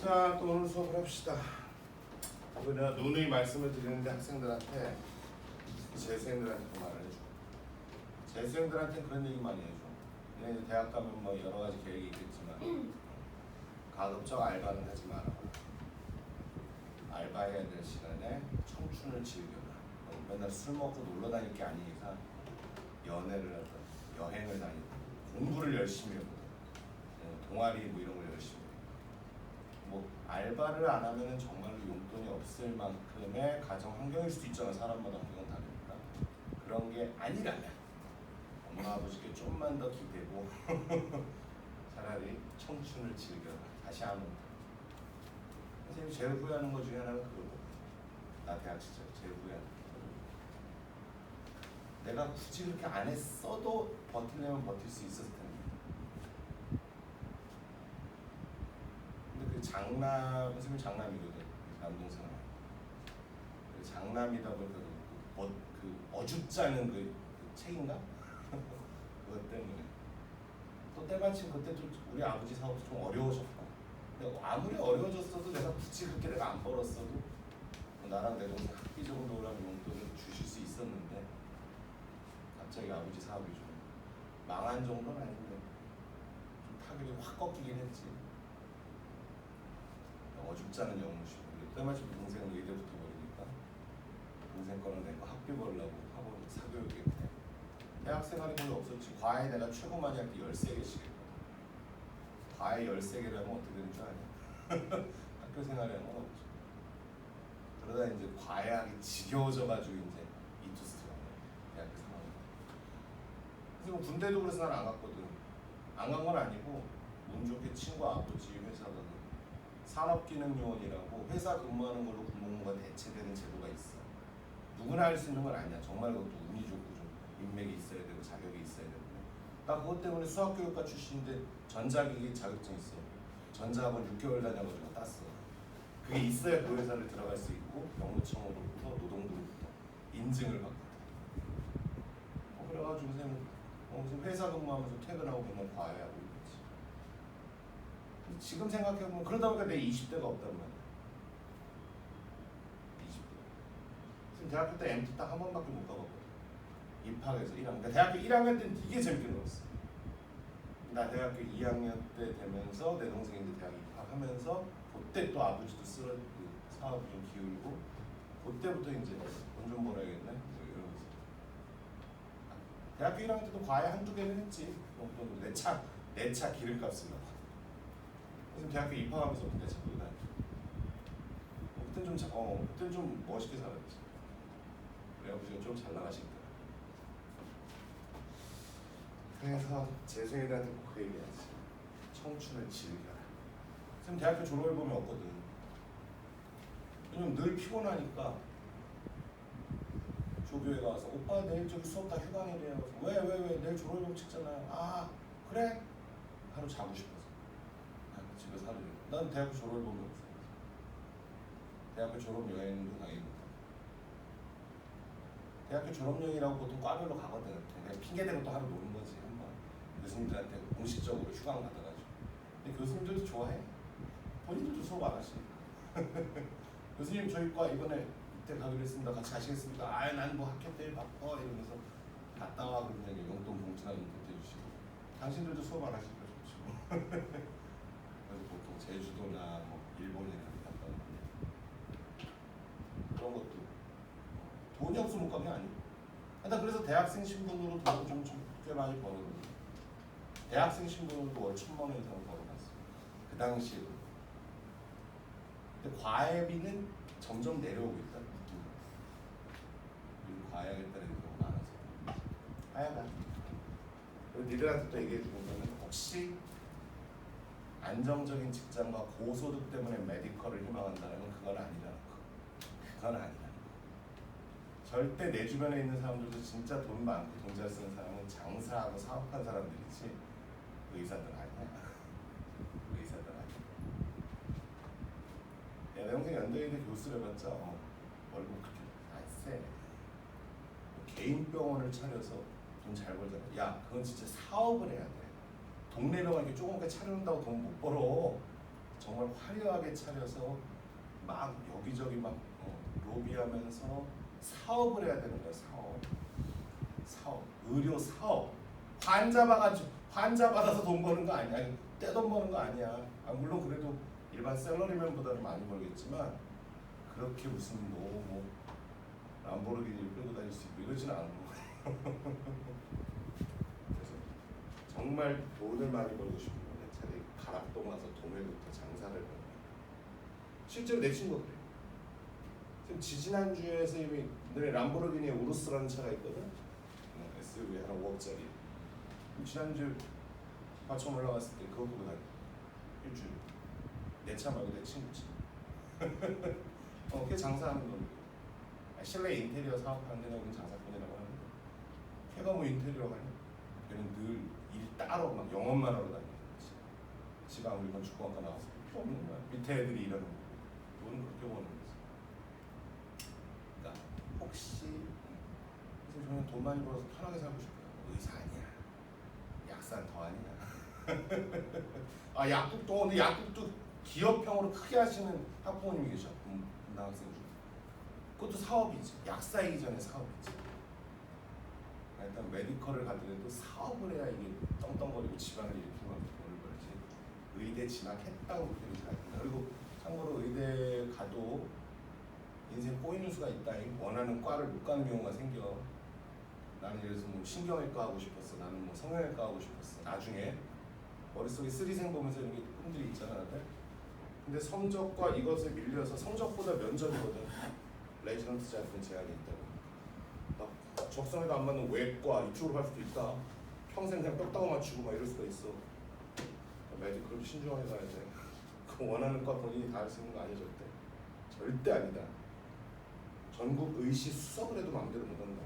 자, 또 오늘 수업을 합시다. 내가 누누이 말씀을 드리는데 학생들한테, 재수생들한테 말을 해줘. 재수생들한테 그런 얘기 많이 해줘. 얘네 이제 대학 가면 뭐 여러 가지 계획이 있겠지만 가급적 알바는 하지 마라. 알바해야 될 시간에 청춘을 즐겨라. 맨날 술 먹고 놀러 다닐 게 아닌 이상 연애를 하든 여행을 다니든 공부를 열심히 하든 동아리 뭐 이런 걸 열심히 해. 뭐 알바를 안 하면은 정말로 용돈이 없을 만큼의 가정 환경일 수도 있잖아. 사람마다 환경은 다르니까. 그런 게 아니라면 엄마 아버지께 좀만 더 기대고 차라리 청춘을 즐겨라. 다시 안 온다. 선생님이 제일 후회하는 것 중에 하나는 그거고, 나 대학 시절 제일 후회하는 게 내가 굳이 그렇게 안 했어도 버틸려면 버틸 수 있었을 텐데. 근데 그 장남, 선생님 장남이거든. 남동생은. 장남이다 보니까 그 어줍지 않은 그 책인가? 그것 때문에. 또 때마침 그때 좀 우리 아버지 사업도 좀 어려우셨고. 근데 아무리 어려워졌어도 내가 굳이 그렇게 내가 안 벌었어도 나랑 내 동생 학비 정도랑 용돈을 주실 수 있었는데 갑자기 아버지 사업이 좀 망한 정도는 아닌데 좀 타격이 확 꺾이긴 했지. 어줍지 않은 영웅이시고 때마침 동생 의대 붙어버리니까 동생 거는 내가 학비 벌려고 학원 사교육에 대학 생활이 거의 없었지. 과외 내가 최고 많이 할 때 13개씩 했거든. 과외 13개라면 어떻게 되는 줄 아냐? 학교 생활에 하면 없지. 그러다 이제 과외하기 지겨워져가지고 이제 이투스가 대학교 3학년. 그래서 뭐 군대도 그래서 난 안 갔거든. 안 간 건 아니고 운 좋게 친구 아버지 회사가 산업기능요원이라고 회사 근무하는 걸로 군복무가 대체되는 제도가 있어. 누구나 할 수 있는 건 아니야. 정말 그것도 운이 좋고 좀 인맥이 있어야 되고 자격이 있어야 되고. 나 그것 때문에 수학교육과 출신인데 전자기기 자격증 있어. 전자학원 6개월 다녀가지고 땄어. 그게 있어야 그 회사를 들어갈 수 있고 병무청으로부터 노동부로부터 인증을 받거든. 그래가지고 지금 회사 근무하면서 퇴근하고 맨날 과외하고 있지. 지금 생각해보면 그러다 보니까 내 20대가 없단 말이야. 20대. 지금 대학교 때 MT 딱 한 번밖에 못 가봤거든. 입학해서 1학년. 그러니까 대학교 1학년 때는 되게 재밌게 놀았어. 나 대학교 2학년 때 되면서 내 동생이 이제 대학 입학하면서 그때 또 아버지도 그 사업을 좀 기울고 그때부터 이제 돈 좀 벌어야겠네 이러면서 대학교 1학년 때도 과외 한두 개는 했지. 내 차 기름값 쓰려고. 그래서 대학교 입학하면서 내 차 끌고 다녔지. 그때는 좀 멋있게 살았지. 우리 아버지가 좀 잘 나가시니까. 그래서 재수생들한테 꼭 그 얘기하지. 청춘을 즐겨라. 지금 대학교 졸업앨범이 없거든. 왜냐면 늘 피곤하니까 조교회가 와서 오빠 내일 저기 수업 다 휴강이래요. 왜 내일 졸업앨범 찍잖아요. 아 그래? 하루 자고 싶어서 집에서 하루 종일. 난 대학교 졸업앨범이 없어. 대학교 졸업여행도 당연히 못하고. 대학교 졸업여행이라고 보통 과별로 가거든. 그냥 핑계대고 또 하루 노는 거지. 한번 교수님들한테 공식적으로 휴강 받아가지고. 근데 교수님들도 좋아해. 본인들도 수업 안 하시니까. 교수님 저희 과 이번에 이때 가기로 했습니다. 같이 가시겠습니까? 아, 난 뭐 학교 때문에 바빠 이러면서 갔다 와 그러면 용돈 봉투나 좀 보태주시고. 당신들도 수업 안 하시니까 좋죠. 그래서 보통 제주도나 뭐 일본이나 갔다 오는데 그런 것도 돈이 없으면 못 간 게 아니고. 나 그래서 대학생 신분으로 돈을 좀 꽤 많이 벌었는데 대학생 신분으로도 월 1,000만 원 이상 벌어놨어. 그 당시에도. 근데 과외비는 점점 내려오고 있다. 요즘 과외하겠다는 게 너무 많아서. 하여간 그리고 니들한테 또 얘기해 주는 거는 혹시 안정적인 직장과 고소득 때문에 메디컬을 희망한다면 그건 아니라는 거. 그건 아니라는 거. 절대 내 주변에 있는 사람들도 진짜 돈 많고 돈 잘 쓰는 사람은 장사하고 사업한 사람들이지 의사들 아니야. 의사들 아니야. 내 동생 연대인데 교수를 해봤자 월급 그렇게 안 세. 개인 병원을 차려서 돈 잘 벌잖아. 야 그건 진짜 사업을 해야 돼. 동네 병원 이렇게 조그맣게 차려놓는다고 돈 못 벌어. 정말 화려하게 차려서 막 여기저기 막 로비하면서 사업을 해야 되는 거야. 사업, 의료 사업. 환자 받아서 돈 버는 거 아니야. 아니, 떼돈 버는 거 아니야. 물론 그래도 일반 셀러리맨보다는 많이 벌겠지만 그렇게 무슨 뭐 람보르기니를 끌고 다닐 수 있고 이러지는 않은 거예요. 그래서 정말 돈을 많이 벌고 싶으면 차라리 가락동 와서 도매부터 장사를 하는 거예요. 실제로 내 친구가 그래요. 지금 지지난주에 선생님이 너네 람보르기니에 우루스라는 차가 있거든. SUV 하나 5억짜리. 지난주 화천 올라갔을 때 그거 보고 다니. 일주일. 내 차 말고 내 친구 차. 그게 장사하는 겁니다. 실내 인테리어 사업하는 데나 우리 장사꾼이라고 하는데 걔가 뭐 인테리어 하냐? 걔는 늘 일 따로 막 영업만 하러 다니는 거지. 지가 아무리 건축공학과 나와서 필요 없는 거야. 밑에 애들이 일하는 거. 돈은 그렇게 버는 거지. 그러니까 혹시 그래서 저는 돈 많이 벌어서 편하게 살고 싶어요. 의사 아니야. 약산 더 아니야. 약국도 근데 약국도 기업형으로 크게 하시는 학부모님이 계셔. 분당학생 중에. 그것도 사업이지. 약사이기 전에 사업이지. 일단 메디컬을 가더라도 사업을 해야 이게 떵떵거리고 집안을 일으키고 돈을 벌지. 의대 진학했다고 그렇게 잘 된다. 그리고 참고로 의대 가도 인생 꼬이는 수가 있다. 원하는 과를 못 가는 경우가 생겨. 나는 예를 들어서 뭐 신경외과 하고 싶었어. 나는 뭐 성형외과 하고 싶었어. 나중에 머릿속에 쓰리생 보면서 이런 게 꿈들이 있잖아. 다들. 근데 성적과 이것에 밀려서 성적보다 면접이거든. 레지던트 자격증 제한이 있다고. 나 적성에도 안 맞는 외과 이쪽으로 갈 수도 있다. 평생 그냥 뼈다구 맞추고 막 이럴 수가 있어. 메디컬 신중하게 가야 돼. 그 원하는 과 본인이 다 할 수 있는 거 아니야 절대. 절대 아니다. 전국 의시 수석을 해도 마음대로 못 한다.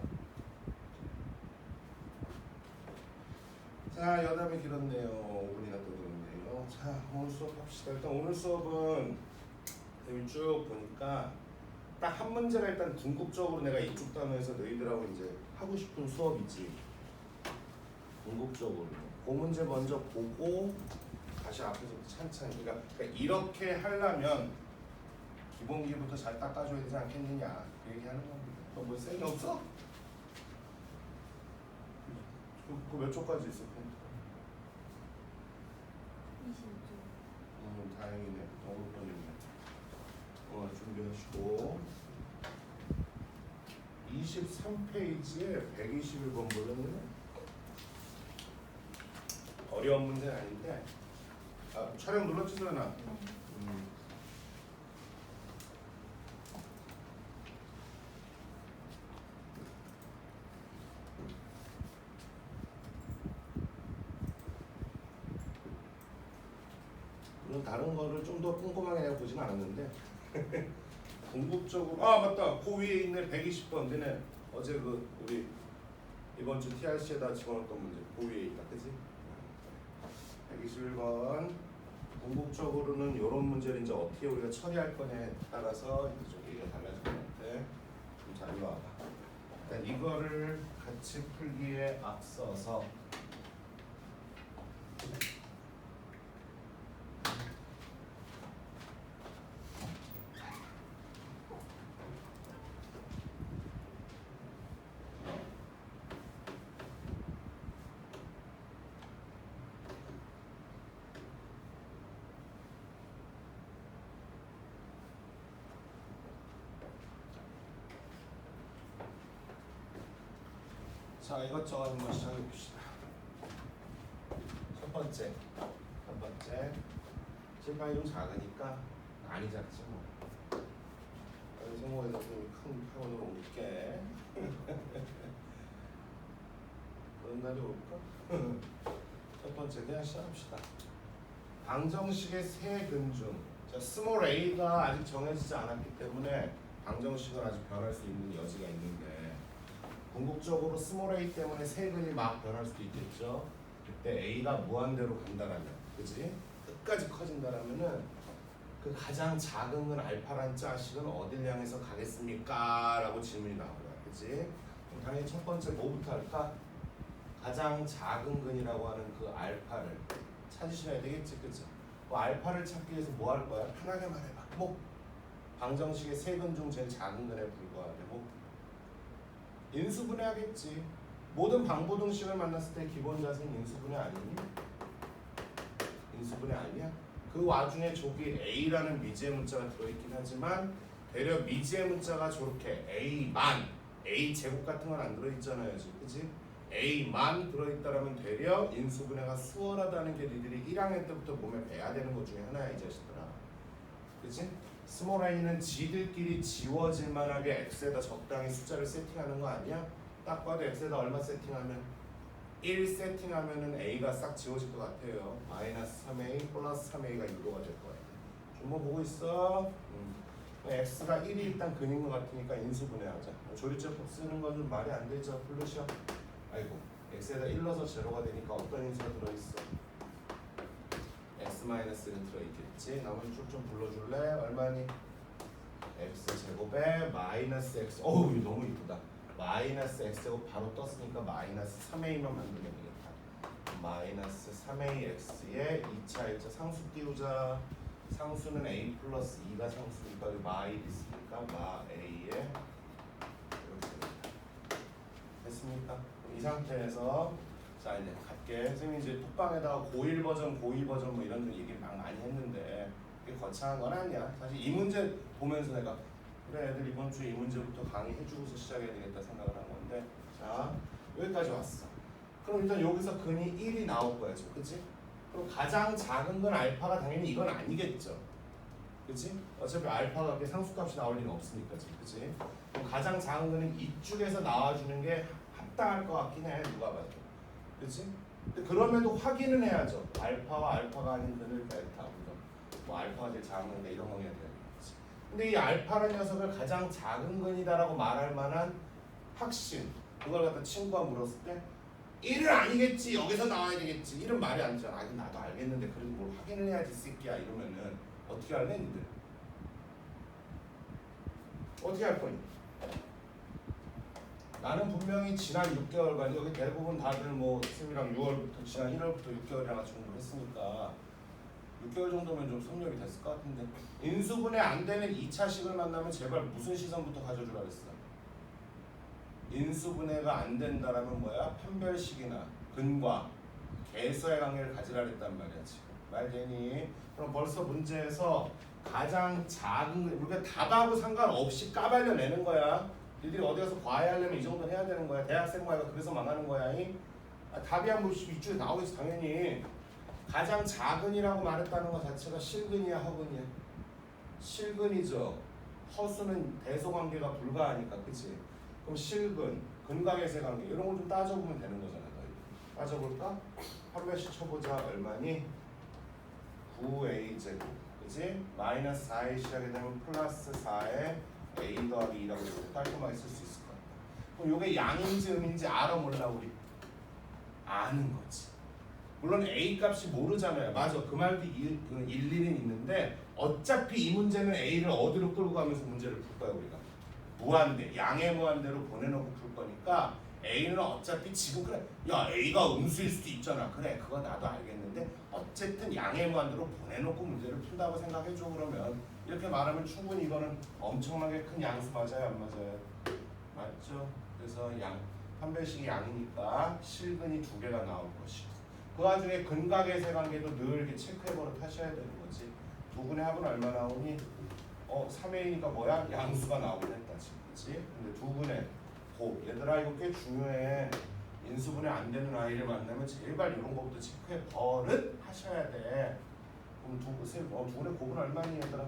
자, 여담이 길었네요. 5분이나 또 들었네요. 자, 오늘 수업 합시다. 일단 오늘 수업은 쭉 보니까 딱 한 문제가 일단 궁극적으로 내가 이쪽 단어에서 너희들하고 이제 하고 싶은 수업이지. 궁극적으로. 그 문제 먼저 보고 다시 앞에서부터 찬찬히. 그러니까 이렇게 하려면 기본기부터 잘 닦아줘야 되지 않겠느냐 그 얘기하는 겁니다. 너 뭐 쌤이 없어? 그 몇 초까지 있어? 26조. 다행이네. 너무 편이네. 준비하시고 23페이지에 121번 보면은 어려운 문제는 아닌데 촬영 눌렀지 소연아? 물론 다른 거를 좀 더 꼼꼼하게 내가 보진 않았는데 궁극적으로 맞다 그 위에 있네 120번 되네 어제 그 우리 이번 주 TRC에다 집어넣었던 문제 그 위에 있다 그치? 121번 궁극적으로는 이런 문제를 이제 어떻게 우리가 처리할 거냐에 따라서 이제 좀 얘기가 달라질 것 같아. 좀 잘 봐봐. 일단 이거를 같이 풀기에 앞서서 자 이것저것 한번 시작해 봅시다. 첫 번째 칠판이 좀 작으니까 많이 작지 뭐. 성공회 선생님이 큰 학원으로 옮길게. 그런 날이 올까? 첫 번째 그냥 시작합시다. 방정식의 세 근중. 자, 스몰 a가 아직 정해지지 않았기 때문에 방정식은 아직 변할 수 있는 여지가 있는데 궁극적으로 스몰 a 때문에 세 근이 막 변할 수도 있겠죠. 그때 a가 무한대로 간다라면, 그지? 끝까지 커진다라면은 그 가장 작은 근 알파란 자식은 어딜 향해서 가겠습니까? 라고 질문이 나오는 거야, 그지? 그럼 당연히 첫 번째 뭐부터 할까? 가장 작은 근이라고 하는 그 알파를 찾으셔야 되겠지, 그죠? 뭐 알파를 찾기 위해서 뭐 할 거야? 편하게 말해봐. 뭐 방정식의 세 근 중 제일 작은 근에 불과하대. 뭐 인수분해 하겠지. 모든 방부등식을 만났을 때 기본 자세는 인수분해 아니니? 인수분해 아니야? 그 와중에 저기 A라는 미지의 문자가 들어있긴 하지만 대려 미지의 문자가 저렇게 A만 A 제곱 같은 건 안 들어있잖아요 지금 그치? A만 들어있다라면 되려 인수분해가 수월하다는 게 니들이 1학년 때부터 몸에 배야 되는 것 중에 하나야 이 자식들아 그치? 스몰 i는 지들끼리 지워질 만하게 x에다 적당히 숫자를 세팅하는 거 아니야? 딱 봐도 x에다 얼마 세팅하면 1 세팅하면은 a가 싹 지워질 것 같아요. 마이너스 3a 플러스 3a가 유도가 될 거예요. 좀 뭐 보고 있어? x가 1이 일단 근인 것 같으니까 인수분해하자. 조리제법 쓰는 건 좀 말이 안 되죠. 플루시오. 아이고 x에다 1 넣어서 제로가 되니까 어떤 인수가 들어있어? x-는 들어있겠지. 나머지 쭉 좀 불러줄래? 얼마니? x제곱에 마이너스 x 어우 이거 너무 이쁘다. 마이너스 x제곱 바로 떴으니까 마이너스 3a만 만들면 되겠다. 마이너스 3ax에 2차 1차 상수 띄우자. 상수는 a 플러스 2가 상수니까 여기 마이 있으니까 마a에 이렇게 됩니다. 됐습니까? 이 상태에서 자 이제 갈게. 선생님 이제 톡방에다가 고1 버전, 고2 버전 뭐 이런 얘기 막 많이 했는데 그게 거창한 건 아니야. 사실 이 문제 보면서 내가 그래 애들 이번 주에 이 문제부터 강의해주고서 시작해야 되겠다 생각을 한 건데 자 여기까지 왔어. 그럼 일단 여기서 근이 1이 나올 거야 지금 그치? 그럼 가장 작은 건 알파가 당연히 이건 아니겠죠. 그치? 어차피 알파가 상수값이 나올 리는 없으니까 지금 그치? 그럼 가장 작은 거는 이쪽에서 나와주는 게 합당할 것 같긴 해 누가 봐도 그치? 근데 그럼에도 확인은 해야죠. 알파와 알파가 아닌 근을 벨타 뭐 알파가 제일 작은 건데 이런 거 해야 되는 거지. 근데 이 알파라는 녀석을 가장 작은 근이다라고 말할 만한 확신 그걸 갖다 친구가 물었을 때 1은 아니겠지 여기서 나와야 되겠지 이런 말이 안 되잖아. 아니 나도 알겠는데 그래도 뭘 확인을 해야지 새끼야 이러면은 어떻게 할래 니들? 어떻게 할 거니? 나는 분명히 지난 6개월간 여기 대부분 다들 뭐 쌤이랑 6월부터 지난 1월부터 6개월이나 같이 공부를 했으니까 6개월 정도면 좀 섭렵이 됐을 것 같은데 인수분해 안 되는 2차식을 만나면 제발 무슨 시선부터 가져주라 그랬어? 인수분해가 안 된다라면 뭐야? 판별식이나 근과 개수의 관계를 가지라 그랬단 말이야 지금 말 되니? 그럼 벌써 문제에서 가장 작은 우리가 답하고 상관없이 까발려내는 거야. 니들이 어디 가서 과외하려면 이 정도는 해야 되는 거야. 대학생 말고 그래서 망하는 거야. 답이 한 번 이쪽에 나오겠지 당연히. 가장 작은이라고 말했다는 것 자체가 실근이야 허근이야? 실근이죠. 허수는 대소관계가 불가하니까 그치? 그럼 실근, 근각의세 관계 이런 걸 좀 따져보면 되는 거잖아. 따져볼까? 하루에씩 쳐보자. 얼마니? 9a제곱 그치? 마이너스 4에 시작이 되면 플러스 4에 a 더하기 2라고 이렇게 깔끔하게 쓸 수 있을 것 같다. 그럼 이게 양인지 음인지 알아 몰라 우리? 아는 거지. 물론 a 값이 모르잖아요. 맞아. 그 말도 일리는 있는데 어차피 이 문제는 a를 어디로 끌고 가면서 문제를 풀 거야 우리가. 무한대, 양의 무한대로 보내놓고 풀 거니까 a는 어차피 지금 그래. 야 a가 음수일 수도 있잖아. 그래 그거 나도 알겠는데 어쨌든 양의 무한대로 보내놓고 문제를 푼다고 생각해줘. 그러면 이렇게 말하면 충분히 이거는 엄청나게 큰 양수 맞아요 안 맞아요? 맞죠? 그래서 양 판별식이 양이니까 실근이 2개가 나올 것이고 그 와중에 근각의세 관계도 늘 이렇게 체크해보러 타셔야 되는 거지. 2분의 합은 얼마 나오니? 3a니까 뭐야? 양수가 나오긴 했다 지금 그치? 근데 2분의 곱 얘들아 이거 꽤 중요해. 인수분해 안 되는 아이를 만나면 제발 이런 것부터 체크해 버릇 하셔야 돼. 그럼 2분의 곱은 얼마니 얘들아?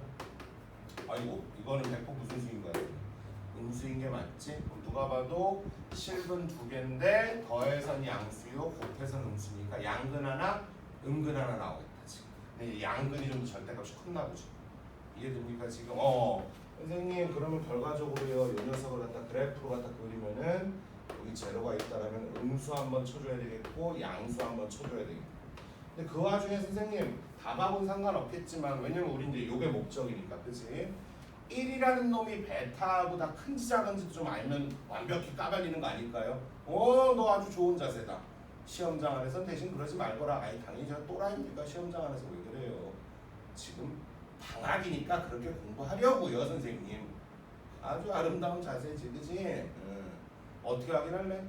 아이고 이거는 100% 무슨 수인 거야? 음수인 게 맞지? 그럼 누가 봐도 실근 2개인데 더해선 양수요 곱해선 음수니까 양근 하나 음근 하나 나오겠다 지금. 근데 양근이 좀 절대값이 컸나 보죠. 이해됩니까 지금? 선생님 그러면 결과적으로요 이 녀석을 갖다 그래프로 갖다 그리면은 여기 제로가 있다라면 음수 한번 쳐줘야 되겠고 양수 한번 쳐줘야 되겠고. 근데 그 와중에 선생님 답하고는 상관없겠지만 왜냐면 우리 이제 요게 목적이니까 그치? 1이라는 놈이 베타보다 큰지 작은지 좀 알면 완벽히 까발리는 거 아닐까요? 너 아주 좋은 자세다. 시험장 안에서 대신 그러지 말거라. 아니 당연히 제가 또라이니까 시험장 안에서 왜 그래요? 지금 방학이니까 그렇게 공부하려고요, 선생님. 아주 아름다운 자세지, 그지? 어떻게 확인할래?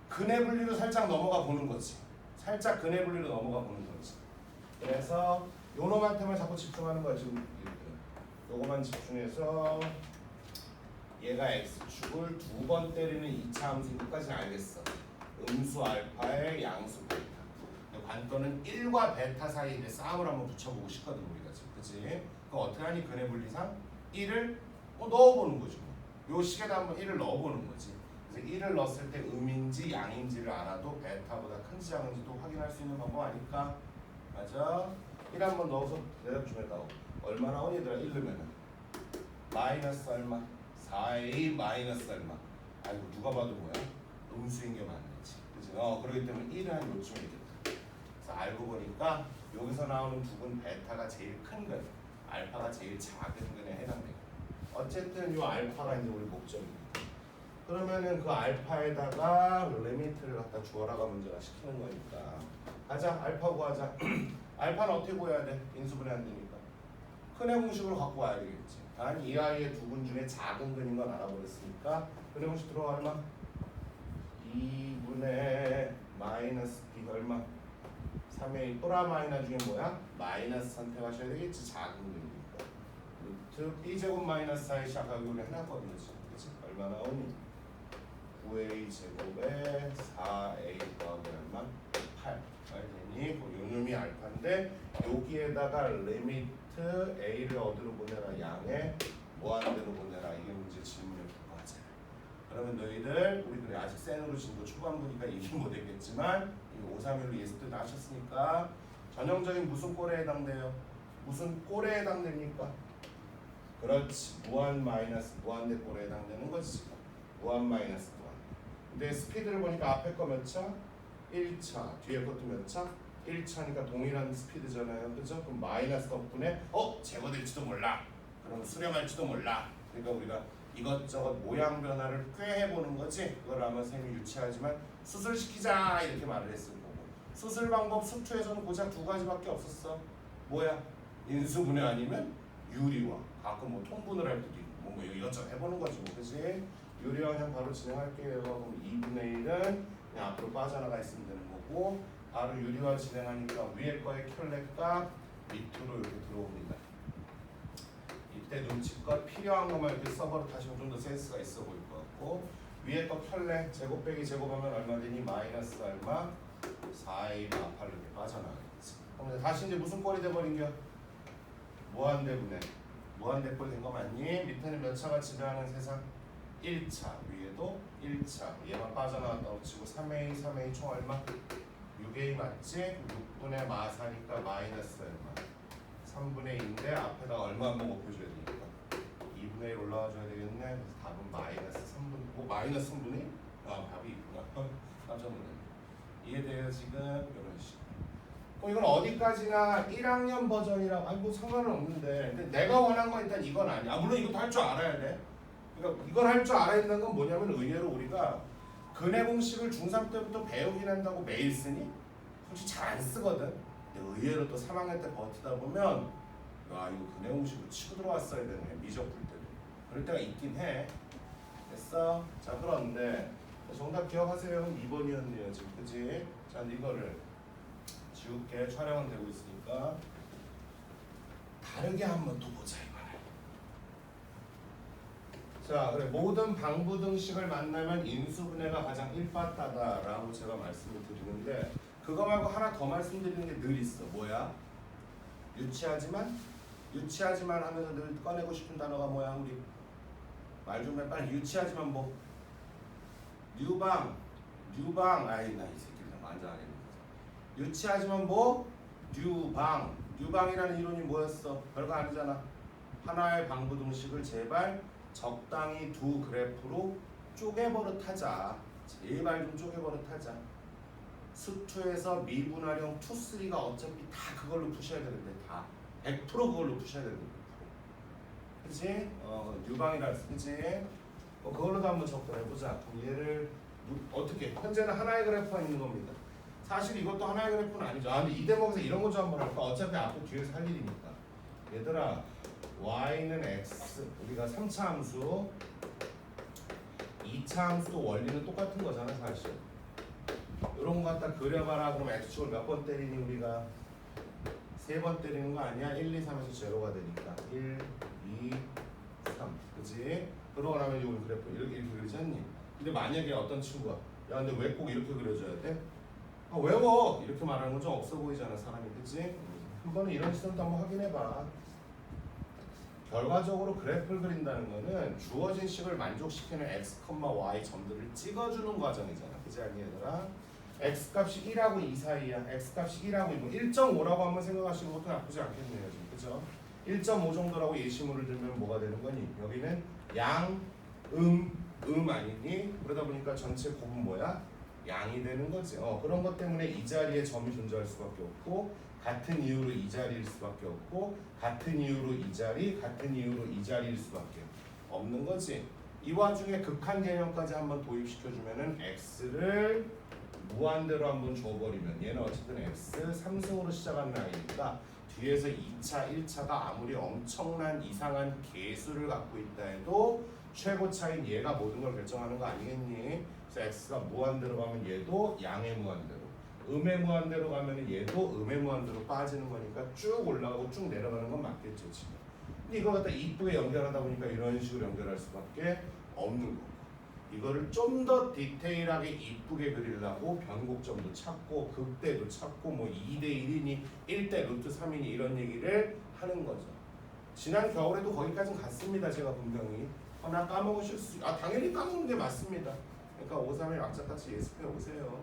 근해 분리로 살짝 넘어가 보는 거지. 살짝 근해 분리로 넘어가 보는 거지. 그래서 요놈한테만 자꾸 집중하는 거야, 지금. 요거만 집중해서 얘가 x축을 두 번 때리는 2차 함수까지 알겠어. 음수 알파의 양수 베타. 관건은 1과 베타 사이에 싸움을 한번 붙여보고 싶거든, 우리가 지금. 그치? 그럼 어떻게 하니? 근해 분리상 1을 넣어보는 거죠. 요 식에다 한번 1을 넣어보는 거지. 그래서 1을 넣었을 때 음인지 양인지를 알아도 베타보다 큰지 작은지도 확인할 수 있는 방법 아닐까? 맞아? 1 한번 넣어서 대답 좀 해다오. 얼마 나오니 얘들아? 1 넣으면은 마이너스 얼마? 4a 마이너스 얼마? 아이고 누가 봐도 뭐야? 음수인 게 맞는지. 그치? 그렇기 때문에 1은 한 요쯤 이겠다. 그래서 알고 보니까 여기서 나오는 두 근 베타가 제일 큰 근, 알파가 제일 작은 근에 해당돼요. 어쨌든 이 알파가 이제 우리 목적입니다. 그러면은 그 알파에다가 리미트를 갖다 주어라가 문제가 시키는 거니까 가자. 알파 구하자. 알파는 어떻게 구해야 돼? 인수분해 안 되니까 근해 공식으로 갖고 와야 되겠지. 단 이 아이의 두 근 중에 작은 근인 건 알아버렸으니까 근해 공식 들어가 얼마? 2분의 마이너스 b 얼마? 3a 또라 마이너 중에 뭐야? 마이너스 선택하셔야 되겠지. 작은 근이니까 루트 b제곱 마이너스 4의 시작하기 우리 해놨거든요 지금. 그치? 얼마 나오니? 9a 제곱에 4a 더하기 얼마? 8 알겠니? 요놈이 알파인데 여기에다가 리미트 a를 어디로 보내라? 양의 무한대로 보내라. 이게 문제 질문의 부과잖아. 그러면 너희들 우리 그래 아직 센으로 진도 초반부니까 얘기 못했겠지만 531로 예습 때 나셨으니까 전형적인 무슨 꼴에 해당돼요? 무슨 꼴에 해당됩니까? 그렇지. 무한 마이너스 무한대 꼴에 해당되는 거지 지금. 무한 마이너스 무한. 근데 스피드를 보니까 앞에 거 몇 차? 1차. 뒤에 것도 몇 차? 1차니까 동일한 스피드잖아요. 그죠? 그럼 마이너스 덕분에 제거될지도 몰라. 그럼 수렴할지도 몰라. 그러니까 우리가 이것저것 모양 변화를 꽤 해보는 거지. 그걸 아마 선생님이 유치하지만 수술시키자 이렇게 말을 했을 거고. 수술 방법 수투에서는 고작 두 가지밖에 없었어. 뭐야? 인수분해 아니면 유리화. 가끔 뭐 통분을 할 때도 있고 뭐 이것저것 해보는 거지 뭐. 그치? 유리화 그냥 바로 진행할게요. 그럼 2분의 1은 그냥 앞으로 빠져나가 있으면 되는 거고 바로 유리화 진행하니까 위에 거의 켤레값 밑으로 이렇게 들어옵니다. 이때 눈치껏 필요한 것만 이렇게 써버릇 하시면 좀 더 센스가 있어 보일 것 같고 위에 거 켤레 제곱 빼기 제곱하면 얼마 되니? 마이너스 얼마? 4a 마팔로 이렇게 빠져나가겠지. 그럼 다시 이제 무슨 꼴이 돼버린겨? 무한대분해. 무한대꼴 된 거 맞니? 밑에는 몇 차가 지배하는 세상? 1차. 위에도 1차. 얘만 빠져나갔다고 치고 3a, 3a 총 얼마? 6a 맞지? 6분의 마사니까 마이너스 얼마? 3분의 2인데 앞에다 얼마 한번 곱해줘야 되니까 2분의 1 올라와줘야 되겠네. 그래서 답은 마이너스 3분. 뭐 마이너스 3분의 1? 아 답이 있구나. 깜짝 놀랐네. 이해돼요 지금? 이런 식으로. 이건 어디까지나 1학년 버전이라 뭐 상관은 없는데 근데 내가 원한 건 일단 이건 아니야. 물론 이것도 할 줄 알아야 돼. 그러니까 이걸 할 줄 알아야 된다는 건 뭐냐면 의외로 우리가 근해 공식을 중3 때부터 배우긴 한다고 매일 쓰니? 솔직히 잘 안 쓰거든. 근데 의외로 또 3학년 때 버티다 보면 야 이거 근해 공식으로 치고 들어왔어야 되네. 미적 풀 때도. 그럴 때가 있긴 해. 됐어? 자 그런데 정답 기억하세요. 2번이었네요 지금. 그치? 자 이거를 지울게. 촬영은 되고 있으니까 다르게 한번 또 보자 이번에. 자 그래 모든 방부등식을 만나면 인수분해가 가장 일빠따다라고 제가 말씀을 드리는데 그거 말고 하나 더 말씀드리는 게 늘 있어. 뭐야? 유치하지만 하면서 늘 꺼내고 싶은 단어가 뭐야 우리? 말 좀 해 빨리. 유치하지만 뭐? 뉴방 아이 나 이 새끼들 완전 안 했네. 유치하지만 뭐? 뉴방이라는 이론이 뭐였어? 별거 아니잖아. 하나의 방부등식을 제발 적당히 두 그래프로 쪼개버릇하자. 제발 좀 쪼개버릇하자. 수투에서 미분할형 2, 3가 어차피 다 그걸로 푸셔야 되는데 다 100% 그걸로 푸셔야 되는데 100%. 그치? 뉴방이라 했어. 그치? 그걸로도 한번 접근해보자. 얘를 어떻게? 현재는 하나의 그래프가 있는 겁니다. 사실 이것도 하나의 그래프는 아니죠. 아 근데 이 대목에서 이런 거 좀 한번 할까? 어차피 앞으로 뒤에서 할 일이니까. 얘들아 y는 x 우리가 3차 함수 2차 함수도 원리는 똑같은 거잖아 사실. 이런 거 갖다 그려봐라. 그럼 x축을 몇 번 때리니 우리가? 3번 때리는 거 아니야? 1, 2, 3에서 제로가 되니까 1, 2, 3 그치? 그러고 나면 이 그래프 이렇게 그리지 않니? 근데 만약에 어떤 친구가 야 근데 왜 꼭 이렇게 그려줘야 돼? 아, 외워! 이렇게 말하는 건 좀 없어 보이잖아 사람이 그치? 그거는 이런 시점도 한번 확인해봐. 결과적으로 그래프를 그린다는 거는 주어진 식을 만족시키는 x, y 점들을 찍어주는 과정이잖아 그치 아니 얘들아? x 값이 1하고 2 사이야. x 값이 1하고 2, 1.5라고 한번 생각하시는 것도 나쁘지 않겠네요 지금 그죠? 1.5 정도라고 예시물을 들면 뭐가 되는 거니? 여기는 양, 아니니? 그러다 보니까 전체 곱은 뭐야? 양이 되는 거지. 그런 것 때문에 이 자리에 점이 존재할 수밖에 없고 같은 이유로 이 자리일 수밖에 없고 같은 이유로 이 자리, 같은 이유로 이 자리일 수밖에 없는 거지. 이 와중에 극한 개념까지 한번 도입시켜주면은 x를 무한대로 한번 줘버리면 얘는 어쨌든 x 3승으로 시작한 라인이니까 뒤에서 2차, 1차가 아무리 엄청난 이상한 개수를 갖고 있다 해도 최고 차인 얘가 모든 걸 결정하는 거 아니겠니? 그래서 x가 무한대로 가면 얘도 양의 무한대로, 음의 무한대로 가면 얘도 음의 무한대로 빠지는 거니까 쭉 올라가고 쭉 내려가는 건 맞겠죠 지금. 근데 이거 갖다 이쁘게 연결하다 보니까 이런 식으로 연결할 수밖에 없는 거고, 이거를 좀 더 디테일하게 이쁘게 그리려고 변곡점도 찾고 극대도 찾고 뭐 2대 1이니 1대 루트 3이니 이런 얘기를 하는 거죠. 지난 겨울에도 거기까지는 갔습니다 제가 분명히. 나 까먹으실 수 당연히 까먹는 게 맞습니다. 그러니까 531 악착같이 예습해 오세요.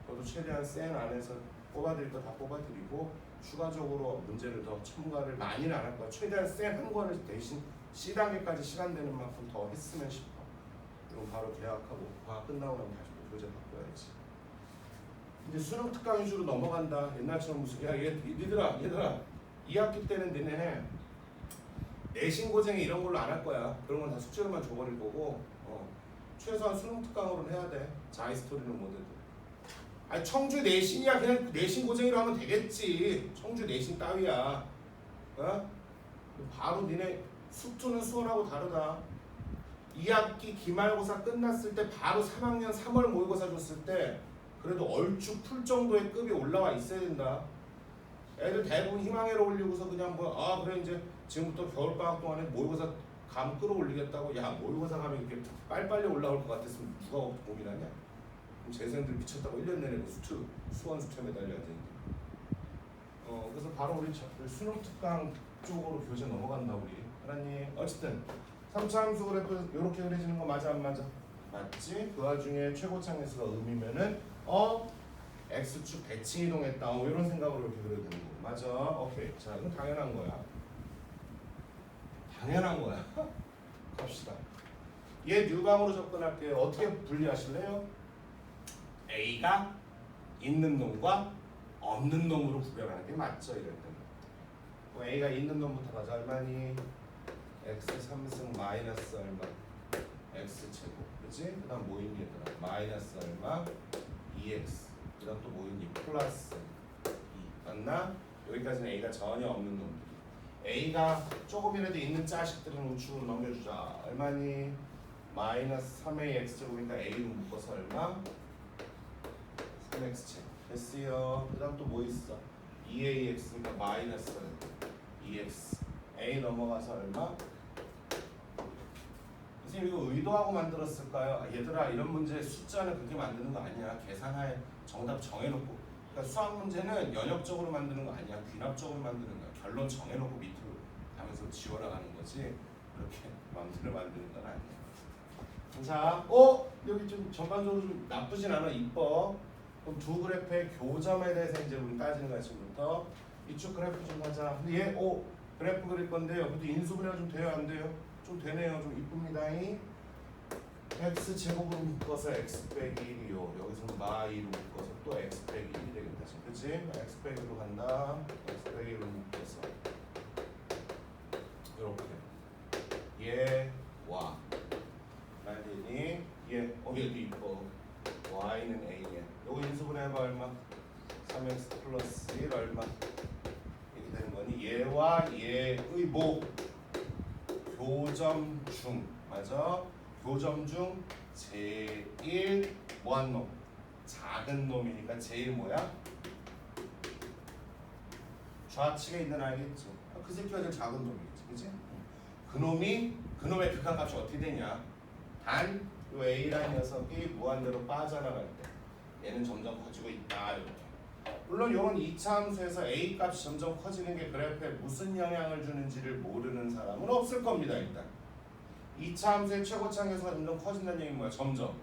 저도 최대한 센 안에서 뽑아드릴 거 다 뽑아드리고 추가적으로 문제를 더 첨가를 많이는 안 할 거야. 최대한 센 한 권을 대신 C단계까지 시간 되는 만큼 더 했으면 싶어. 그럼 바로 계약하고 과학 끝나고 나면 다시 또 교재 바꿔야지. 이제 수능 특강 위주로 넘어간다. 옛날처럼 무슨 얘들아 2학기 때는 너네 내신 고생이 이런 걸로 안 할 거야. 그런 건 다 숙제로만 줘버릴 거고 최소한 수능 특강으로는 해야 돼. 자이스토리는 못해도. 아니 청주 내신이야. 그냥 내신 고생이로 하면 되겠지. 청주 내신 따위야. 바로 니네 수투는 수원하고 다르다. 2학기 기말고사 끝났을 때 바로 3학년 3월 모의고사 줬을 때 그래도 얼추 풀 정도의 급이 올라와 있어야 된다. 애들 대부분 희망회로 올리고서 그냥 그래 이제 지금부터 겨울방학 동안에 모의고사 감 끌어올리겠다고. 야 모의고사 감이 이렇게 빨리빨리 올라올 것 같았으면 누가 고민하냐. 그럼 재생들 미쳤다고 1년 내내 수원 수채 매달려야 되는데. 그래서 바로 우리 수능 특강 쪽으로 교재 넘어간다 우리. 하나님 어쨌든 3차 함수 그래프 이렇게 그려지는 거 맞아 안 맞아? 맞지? 그 와중에 최고차 계수가 음이면은 x축 대칭 이동했다. 이런 생각으로 이렇게 그려야 되는 거 맞아? 오케이. 자 이건 당연한 거야. 당연한 거야. 갑시다. 얘 뉴방으로 접근할게요. 어떻게 분리하실래요? A가 있는 놈과 없는 놈으로 구별하는 게 맞죠 이럴 때는. A가 있는 놈부터 가자. 얼마니? x 3승 마이너스 얼마? x 제곱. 그치? 그 다음 뭐 있니 얘들아? 마이너스 얼마? 2x. 그 다음 또 뭐 있니? 플러스 2. 맞나? 여기까지는 A가 전혀 없는 놈들. A가 조금이라도 있는 자식들은 우측으로 넘겨주자. 얼마니? 마이너스 3a x 제곱이니까 A로 묶어서 얼마? 3x 제곱. 됐어요. 그 다음 또 뭐 있어? 2ax니까 마이너스 2x. A 넘어가서 얼마? 선생님 이거 의도하고 만들었을까요? 얘들아 이런 문제 숫자는 그렇게 만드는 거 아니야. 계산하에 정답 정해놓고. 그러니까 수학 문제는 연역적으로 만드는 거 아니야. 귀납적으로 만드는 거야. 결론 정해놓고 밑으로 가면서 지워나가는 거지. 그렇게 마음대로 만드는 건 아니야. 자, 여기 좀 전반적으로 좀 나쁘진 않아. 이뻐. 그럼 두 그래프의 교점에 대해서 이제 우리 따지는 거야 지금부터. 이쪽 그래프 좀 하자. 근데 얘 그래프 그릴 건데요. 근데 인수분해가 좀 돼요 안 돼요? 좀 되네요. 좀 이쁩니다. x 제곱으로 묶어서 x 빼기 1이요. 여기서 마이로 묶어서 또 x 빼기 1이 되겠다. 그치? x 빼기 1로 간다. x 빼기 1로 묶어서 이렇게 얘와 말되니 얘도 이뻐. y는 a야. 요거 인수분해 해봐 얼마? 얘와 얘의 뭐 교점 중 맞아? 교점 중 제일 뭐한 놈? 작은 놈이니까 제일 뭐야? 좌측에 있는 알겠지? 그 새끼가 제일 작은 놈이겠지, 그치? 그놈의 극한값이 어떻게 되냐? 단 요 A라는 녀석이 무한대로 빠져나갈 때 얘는 점점 커지고 있다 이렇게. 물론 이런 2차 함수에서 A 값이 점점 커지는 게 그래프에 무슨 영향을 주는지를 모르는 사람은 없을 겁니다. 일단 2차 함수의 최고차항에서 점점 커진다는 얘기는 뭐야? 점점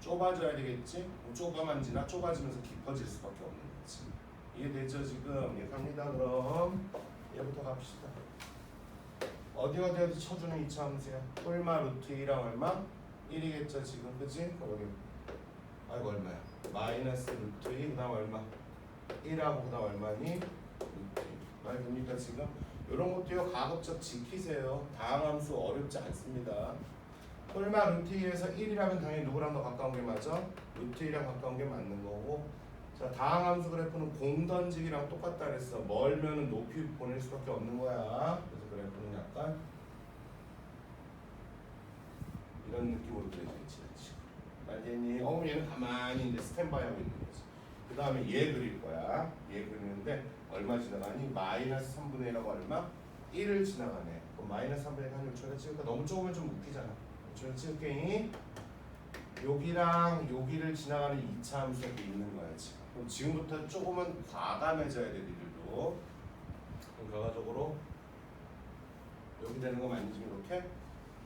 좁아져야 되겠지? 좁아지면서 깊어질 수밖에 없는 거지. 이해되죠 지금? 예, 갑니다. 그럼 얘부터 갑시다. 어디 쳐주는 2차 함수야? 꿀마 루트 2랑 얼마? 1이겠죠 지금, 그치? 여기 아이고 얼마야? 마이너스 루트 2 그 다음 얼마? 1하고 그 다음 얼마니? 루트 2 말 됩니까 지금? 이런 것도요 가급적 지키세요. 다항 함수 어렵지 않습니다. 꿀마 루트 2에서 1이라면 당연히 누구랑 더 가까운 게 맞아? 루트 2랑 가까운 게 맞는 거고. 자, 다항 함수 그래프는 공 던지기랑 똑같다 그랬어. 멀면은 높이 보낼 수밖에 없는 거야. 그래서 그래프는 약간 이런 느낌으로 그려져있지. 말되니? 얘는 가만히 이제 스탠바이 하고 있는 거지. 그 다음에 얘 그릴 거야. 얘 그리는데 얼마 지나가니? 마이너스 3분의 1하고 얼마? 1을 지나가네. 그럼 마이너스 3분의 1 한 요철에 찍을까? 너무 좁으면 좀 웃기잖아. 요철에 찍을게. 여기랑 여기를 지나가는 2차 함수가 있는 거야 지금. 그럼 지금부터 조금은 과감해져야 돼 니들도. 그럼 결과적으로 여기 되는 거 맞니 지금 이렇게?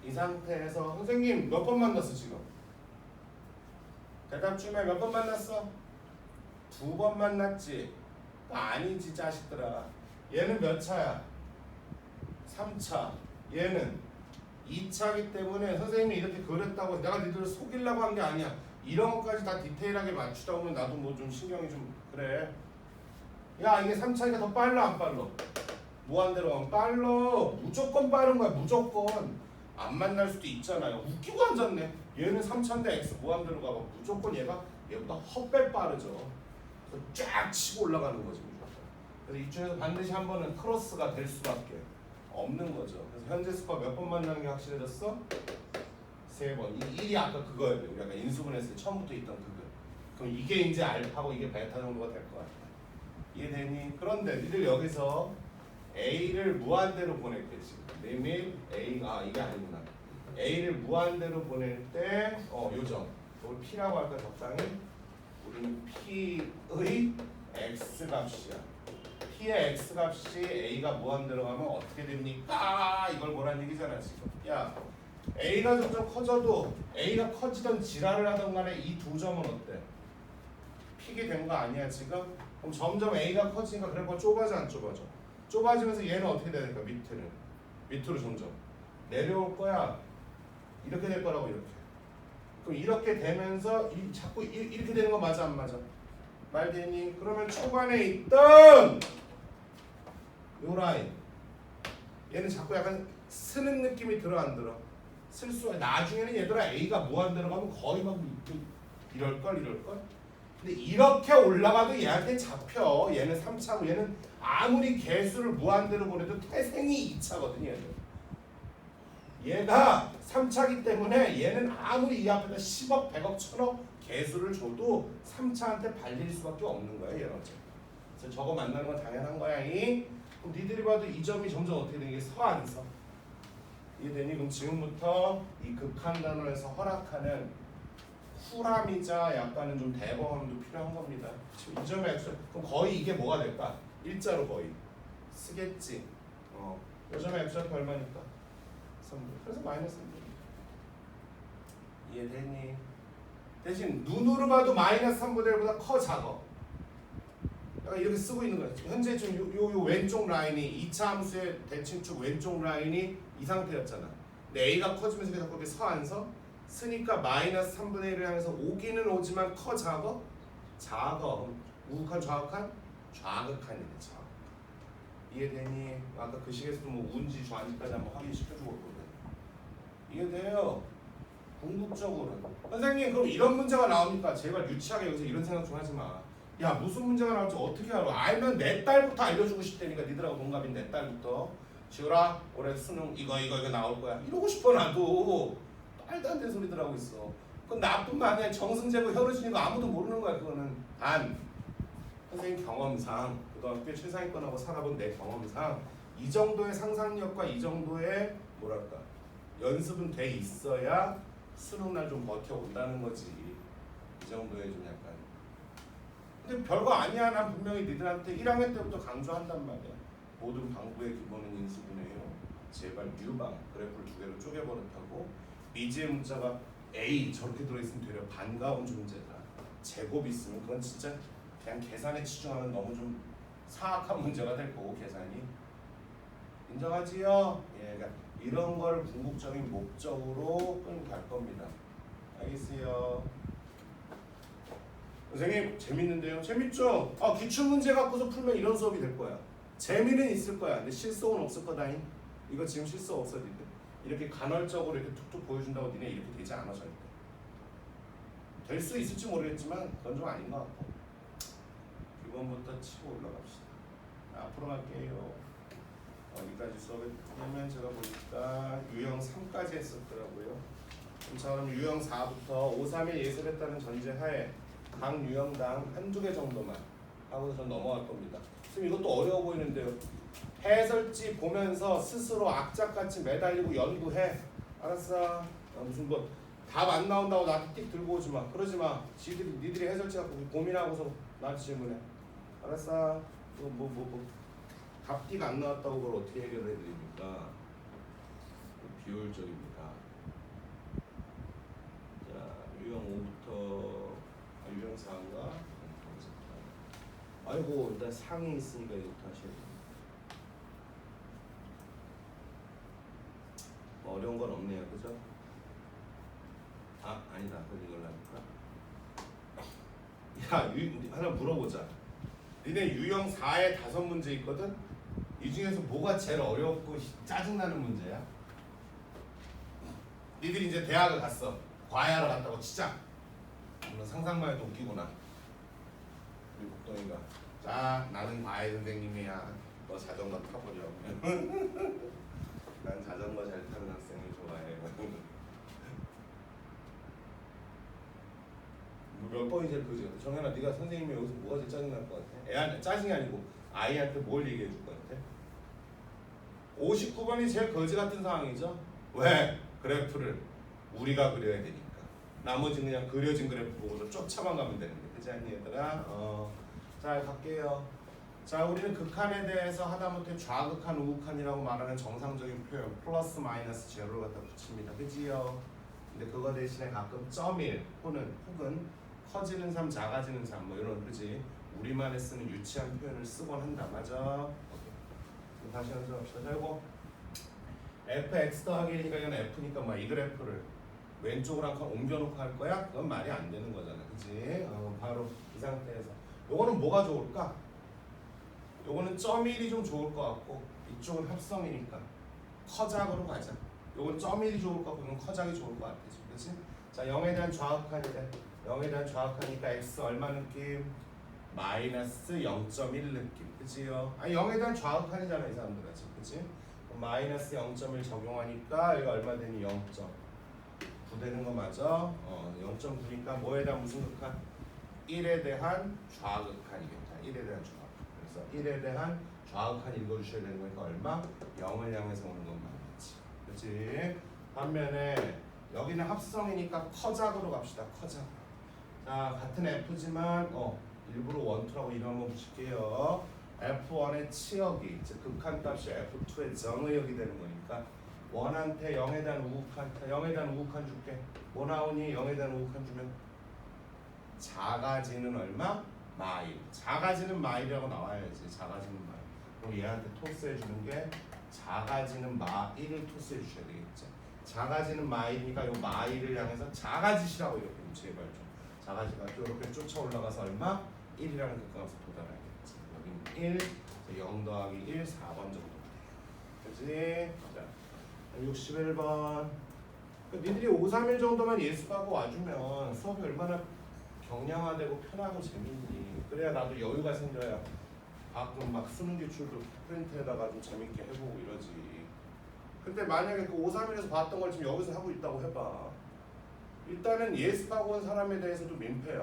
이 상태에서 선생님 몇 번 만났어 지금? 대답 주면 몇 번 만났어? 2번 만났지? 아니지 자식들아. 얘는 몇 차야? 3차. 얘는 2차기 때문에 선생님이 이렇게 그렸다고 내가 니들을 속이려고 한 게 아니야. 이런 것까지 다 디테일하게 맞추다 보면 나도 뭐 좀 신경이 좀 그래. 야 이게 3차기가 더 빨라 안 빨라? 무한대로 가면 빨라. 무조건 빠른 거야 무조건. 안 만날 수도 있잖아요. 웃기고 앉았네. 얘는 3차인데 X 무한대로 가면 무조건 얘보다 헛배 빠르죠. 그래서 쫙 치고 올라가는 거지 무조건. 그래서 이쪽에서 반드시 한 번은 크로스가 될 수밖에 없는 거죠. 그래서 현재 스코어 몇 번 만나는 게 확실해졌어? 3번. 이 1이 아까 그거예요. 우리 아까 인수분해했을 때 처음부터 있던 그거. 그럼 이게 이제 알파고 이게 베타 정도가 될 것 같아. 이해되니? 그런데 니들 여기서 A를 무한대로 보낼게 지금. 리밋 A 이게 아니구나. A를 무한대로 보낼 때 요점. 이걸 P라고 할까 적당히? 우리는 P의 X 값이야. P의 X 값이 A가 무한대로 가면 어떻게 됩니까? 이걸 뭐란 얘기잖아 지금. 야 A가 점점 커져도 A가 커지던 지랄을 하던 간에 이 두 점은 어때? 픽이 된 거 아니야 지금? 그럼 점점 A가 커지니까 그래프가 좁아져 안 좁아져? 좁아지면서 얘는 어떻게 되니까 밑으로 점점 내려올 거야. 이렇게 될 거라고 이렇게. 그럼 이렇게 되면서 자꾸 이렇게 되는 거 맞아 안 맞아? 말되니? 그러면 초반에 있던 요 라인 얘는 자꾸 약간 쓰는 느낌이 들어 안 들어? 쓸 수가. 나중에는 얘들아 A가 무한대로 가면 거의 막 이럴걸? 근데 이렇게 올라가도 얘한테 잡혀. 얘는 3차고 얘는 아무리 개수를 무한대로 보내도 태생이 2차거든 얘는. 얘가 3차기 때문에 얘는 아무리 이 앞에다 10억, 100억, 1000억 개수를 줘도 3차한테 발릴 수밖에 없는 거야 얘는. 그래서 저거 만나는 건 당연한 거야. 그럼 니들이 봐도 이 점이 점점 어떻게 되는 게 서 안 서? 이해되니? 그럼 지금부터 이 극한 단원에서 허락하는 쿨함이자 약간은 좀 대범함도 필요한 겁니다. 지금 이 점의 X 그럼 거의 이게 뭐가 될까? 일자로 거의 쓰겠지. 이 점의 X좌표 얼마니까? 3분. 그래서 마이너스 3분. 이해되니? 대신 눈으로 봐도 마이너스 3분의 1보다 커 작아. 약간 이렇게 쓰고 있는 거야. 현재 지금 요 왼쪽 라인이 2차 함수의 대칭축 왼쪽 라인이 이 상태였잖아. 근데 A가 커지면서 계속 거기 서 안 서? 쓰니까 마이너스 3분의 1을 향해서 오기는 오지만 커 작아? 작아. 우극한 좌극한? 좌극한이네 좌극. 이해되니? 아까 그 식에서도 뭐 운지 좌인지까지 한번 확인시켜주고 있거든. 이해돼요? 궁극적으로. 선생님 그럼 이런 문제가 나옵니까? 제발 유치하게 여기서 이런 생각 좀 하지 마. 야 무슨 문제가 나올지 어떻게 알아? 알면 내 딸부터 알려주고 싶다니까. 니들하고 동갑인 내 딸부터. 지우라 올해 수능 이거 나올 거야. 이러고 싶어 나도. 말도 안 되는 소리들 하고 있어. 그건 나뿐만 아니라 정승재고 혈우진이고 아무도 모르는 거야. 그거는 단 선생님 경험상 고등학교 최상위권하고 살아본 내 경험상 이 정도의 상상력과 이 정도의 뭐랄까 연습은 돼 있어야 수능날 좀 버텨온다는 거지. 이 정도의 좀 약간. 근데 별거 아니야. 난 분명히 니들한테 1학년 때부터 강조한단 말이야. 모든 방구의 기본은 인수분해예요. 제발 뉴방 그래프를 두 개로 쪼개버릇하고 미지의 문자가 A 저렇게 들어있으면 되려 반가운 존재다. 제곱 있으면 그건 진짜 그냥 계산에 치중하면 너무 좀 사악한 문제가 될 거고 계산이. 인정하지요? 예, 그러니까 이런 걸 궁극적인 목적으로 끌고 갈 겁니다. 알겠어요? 선생님 재밌는데요? 재밌죠? 기출문제 갖고서 풀면 이런 수업이 될 거야. 재미는 있을 거야. 근데 실속은 없을 거다잉. 이거 지금 실속 없어 니들. 이렇게 간헐적으로 이렇게 툭툭 보여준다고 니네 이렇게 되지 않아 절대. 될 수 있을지 모르겠지만 그건 좀 아닌 것 같고. 기본부터 치고 올라갑시다. 앞으로 갈게요. 어디까지 수업했냐면 제가 보니까 유형 3까지 했었더라고요. 그럼 유형 4부터 5, 3일 예습했다는 전제하에 각 유형당 한두 개 정도만 하고 전 넘어갈 겁니다. 지금 이것도 어려워 보이는데요. 해설지 보면서 스스로 악착같이 매달리고 연구해. 알았어. 무슨 뭐 답 안 나온다고 나한테 띡 들고 오지 마. 그러지 마. 니들이 해설지 갖고 고민하고서 나한테 질문해. 알았어. 답 띡 안 나왔다고 그걸 어떻게 해결해 드립니까? 비효율적입니다. 자, 유형 5부터 유형 4인가? 아이고 일단 상이 있으니까 이거부터 하셔야 됩니다. 어려운 건 없네요, 그죠? 아니다. 그럼 이걸로 할까? 야, 하나 물어보자. 니네 유형 4에 5문제 있거든? 이 중에서 뭐가 제일 어렵고 짜증나는 문제야? 니들이 이제 대학을 갔어. 과외하러 갔다고 치자. 물론 상상만 해도 웃기구나. 우리 복동이가 자, 나는 과외 선생님이야. 너 자전거 타보려. 난 자전거 잘 타는 학생을 좋아해. 몇 번이 제일 그지? 정현아, 네가 선생님이 여기서 뭐가 제일 짜증날 것 같아? 애한테 짜증이 아니고 아이한테 뭘 얘기해 줄 것 같아? 59번이 제일 거지 같은 상황이죠? 왜? 그래프를 우리가 그려야 되니까. 나머지는 그냥 그려진 그래프 보고서 쫓아만 가면 되는데, 그지 않니 얘들아? 자, 갈게요. 자, 우리는 극한에 대해서 하다못해 좌극한, 우극한이라고 말하는 정상적인 표현 플러스 마이너스 제로를 갖다 붙입니다. 그지요? 근데 그거 대신에 가끔 점일 혹은 커지는 3, 작아지는 3 뭐 이런, 그지? 우리만에 쓰는 유치한 표현을 쓰곤 한다. 맞아? 오케이. 다시 연습합시다. 자, 이거 fx 더하기 1이니까 이건 f니까 뭐 이 그래프를 왼쪽으로 한 칸 옮겨놓고 할 거야? 그건 말이 안 되는 거잖아. 그지? 바로 이 상태에서 요거는 뭐가 좋을까? 요거는 점일이 좀 좋을 것 같고 이쪽은 합성이니까 커작으로 가자. 요건 점일이 좋을 것 같고 이건 커작이 좋을 것 같아. 그치? 자, 0에 대한 좌극한이래. 0에 대한 좌극하니까 x 얼마 느낌? 마이너스 0.1 느낌. 그치요? 0에 대한 좌극한이잖아 이 사람들은. 그치? 마이너스 0.1 적용하니까 이거 얼마 되니? 0.9 되는 거 맞아? 0.9니까 뭐에 대한 무슨 극한? 1에 대한 좌극한이겠다. 1에 대한 좌극한. 그래서 1에 대한 좌극한 읽어주셔야 되는 거니까 얼마? 0을 향해서 오는 것만 맞지. 그치? 반면에 여기는 합성이니까 커작으로 갑시다. 커작. 자, 같은 F지만 일부러 원투라고 이름 한번 붙일게요. F1의 치역이 즉 극한값이 F2의 정의역이 되는 거니까 원한테 0에 대한 우극한, 0에 대한 우극한 줄게. 뭐 나오니? 0에 대한 우극한 주면 작아지는 얼마? 마일. 작아지는 마일이라고 나와야지. 작아지는 마일. 그럼 얘한테 토스해 주는 게 작아지는 마일을 토스해 주셔야 되겠죠. 작아지는 마일이니까 이 마일을 향해서 작아지시라고 이렇게 제발 좀 작아지가 이렇게 쫓아 올라가서 얼마? 1이라는 극값에 도달하겠지. 여기는 1, 0 더하기 1, 4번 정도. 그치? 자, 61번. 니들이 5, 3일 정도만 예습하고 와주면 수업이 얼마나 경량화되고 편하고 재밌니. 그래야 나도 여유가 생겨야 가끔 막 수능 기출도 프린트에다가 좀 재밌게 해보고 이러지. 근데 만약에 그 531에서 봤던 걸 지금 여기서 하고 있다고 해봐. 일단은 예습하고 온 사람에 대해서도 민폐야.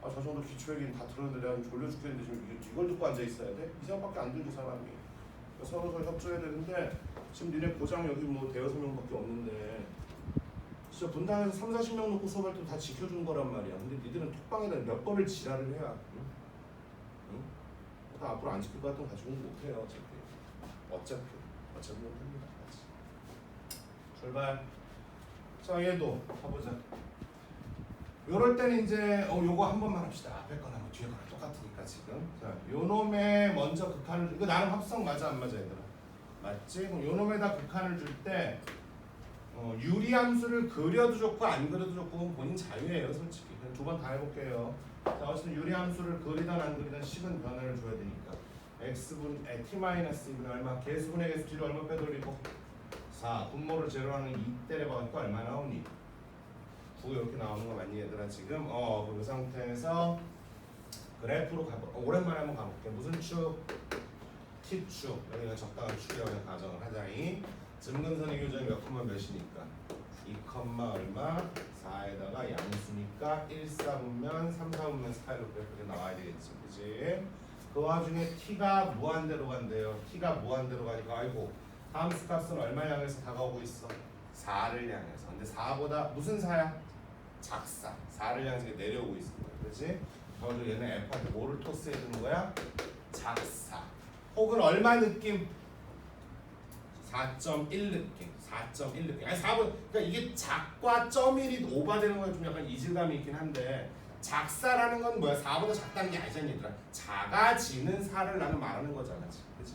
아, 저 정도 기초 얘기는 다 들었는데 내가 좀 졸려 죽겠는데 지금 이걸 듣고 앉아 있어야 돼? 이 생각밖에 안 들지 사람이. 서로 협조해야 되는데 지금 니네 고장 여기 뭐 대여섯 명밖에 없는데 진짜 분당에서 3, 40명 놓고 수업할 때 다 지켜준 거란 말이야. 근데 니들은 톡방에다 몇 번을 지랄을 해야 응? 응? 다 앞으로 안 지킬 것 같으면 가지고 못해요. 어차피 못합니다. 같이. 출발. 자, 얘도 가보자. 요럴 때는 이제 요거 한 번만 합시다. 앞에 거나 뭐 뒤에 거나 똑같으니까 지금. 자, 요 놈에 먼저 극한을 이거 나름 합성 맞아 안 맞아 얘들아? 맞지? 그럼 요 놈에다 극한을 줄 때 유리함수를 그려도 좋고 안 그려도 좋고 그건 본인 자유예요 솔직히. 그냥 두 번 다 해볼게요. 자, 어쨌든 유리함수를 그리든 안 그리든 식은 변화를 줘야 되니까 x분 t-2는 얼마? 개수분의 개수 뒤로 얼마 빼돌리고 4 분모를 제로 하는 2 때려박으니까 얼마 나오니? 9 이렇게 나오는 거 맞니 얘들아 지금? 그 상태에서 그래프로 오랜만에 한번 가볼게. 무슨 축? t축. 여기가 적당한 축이라고 그냥 가정을 하자니. 증근선의 교점이 몇 콤마 몇이니까 2 콤마 얼마 4에다가 양수니까 1, 4분면 3, 4분면 스타일로 그렇게 나와야 되겠지, 그지? 그 와중에 t가 무한대로 간대요. t가 무한대로 가니까 아이고 함수 값은 얼마 향해서 다가오고 있어? 4를 향해서. 근데 4보다 무슨 4야? 작사. 4를 향해서 내려오고 있어, 그렇지? 그래서 얘는 f한테 뭐를 토스해 주는 거야? 작사. 혹은 얼마 느낌? 4.1 느낌. 4.1 느낌. 아니 4번. 그러니까 이게 작과 0.1이 오버되는 거에 좀 약간 이질감이 있긴 한데 작사라는 건 뭐야? 4보다 작다는 게 아니잖아, 얘들아. 작아지는 4를 나는 말하는 거잖아, 지금. 그치?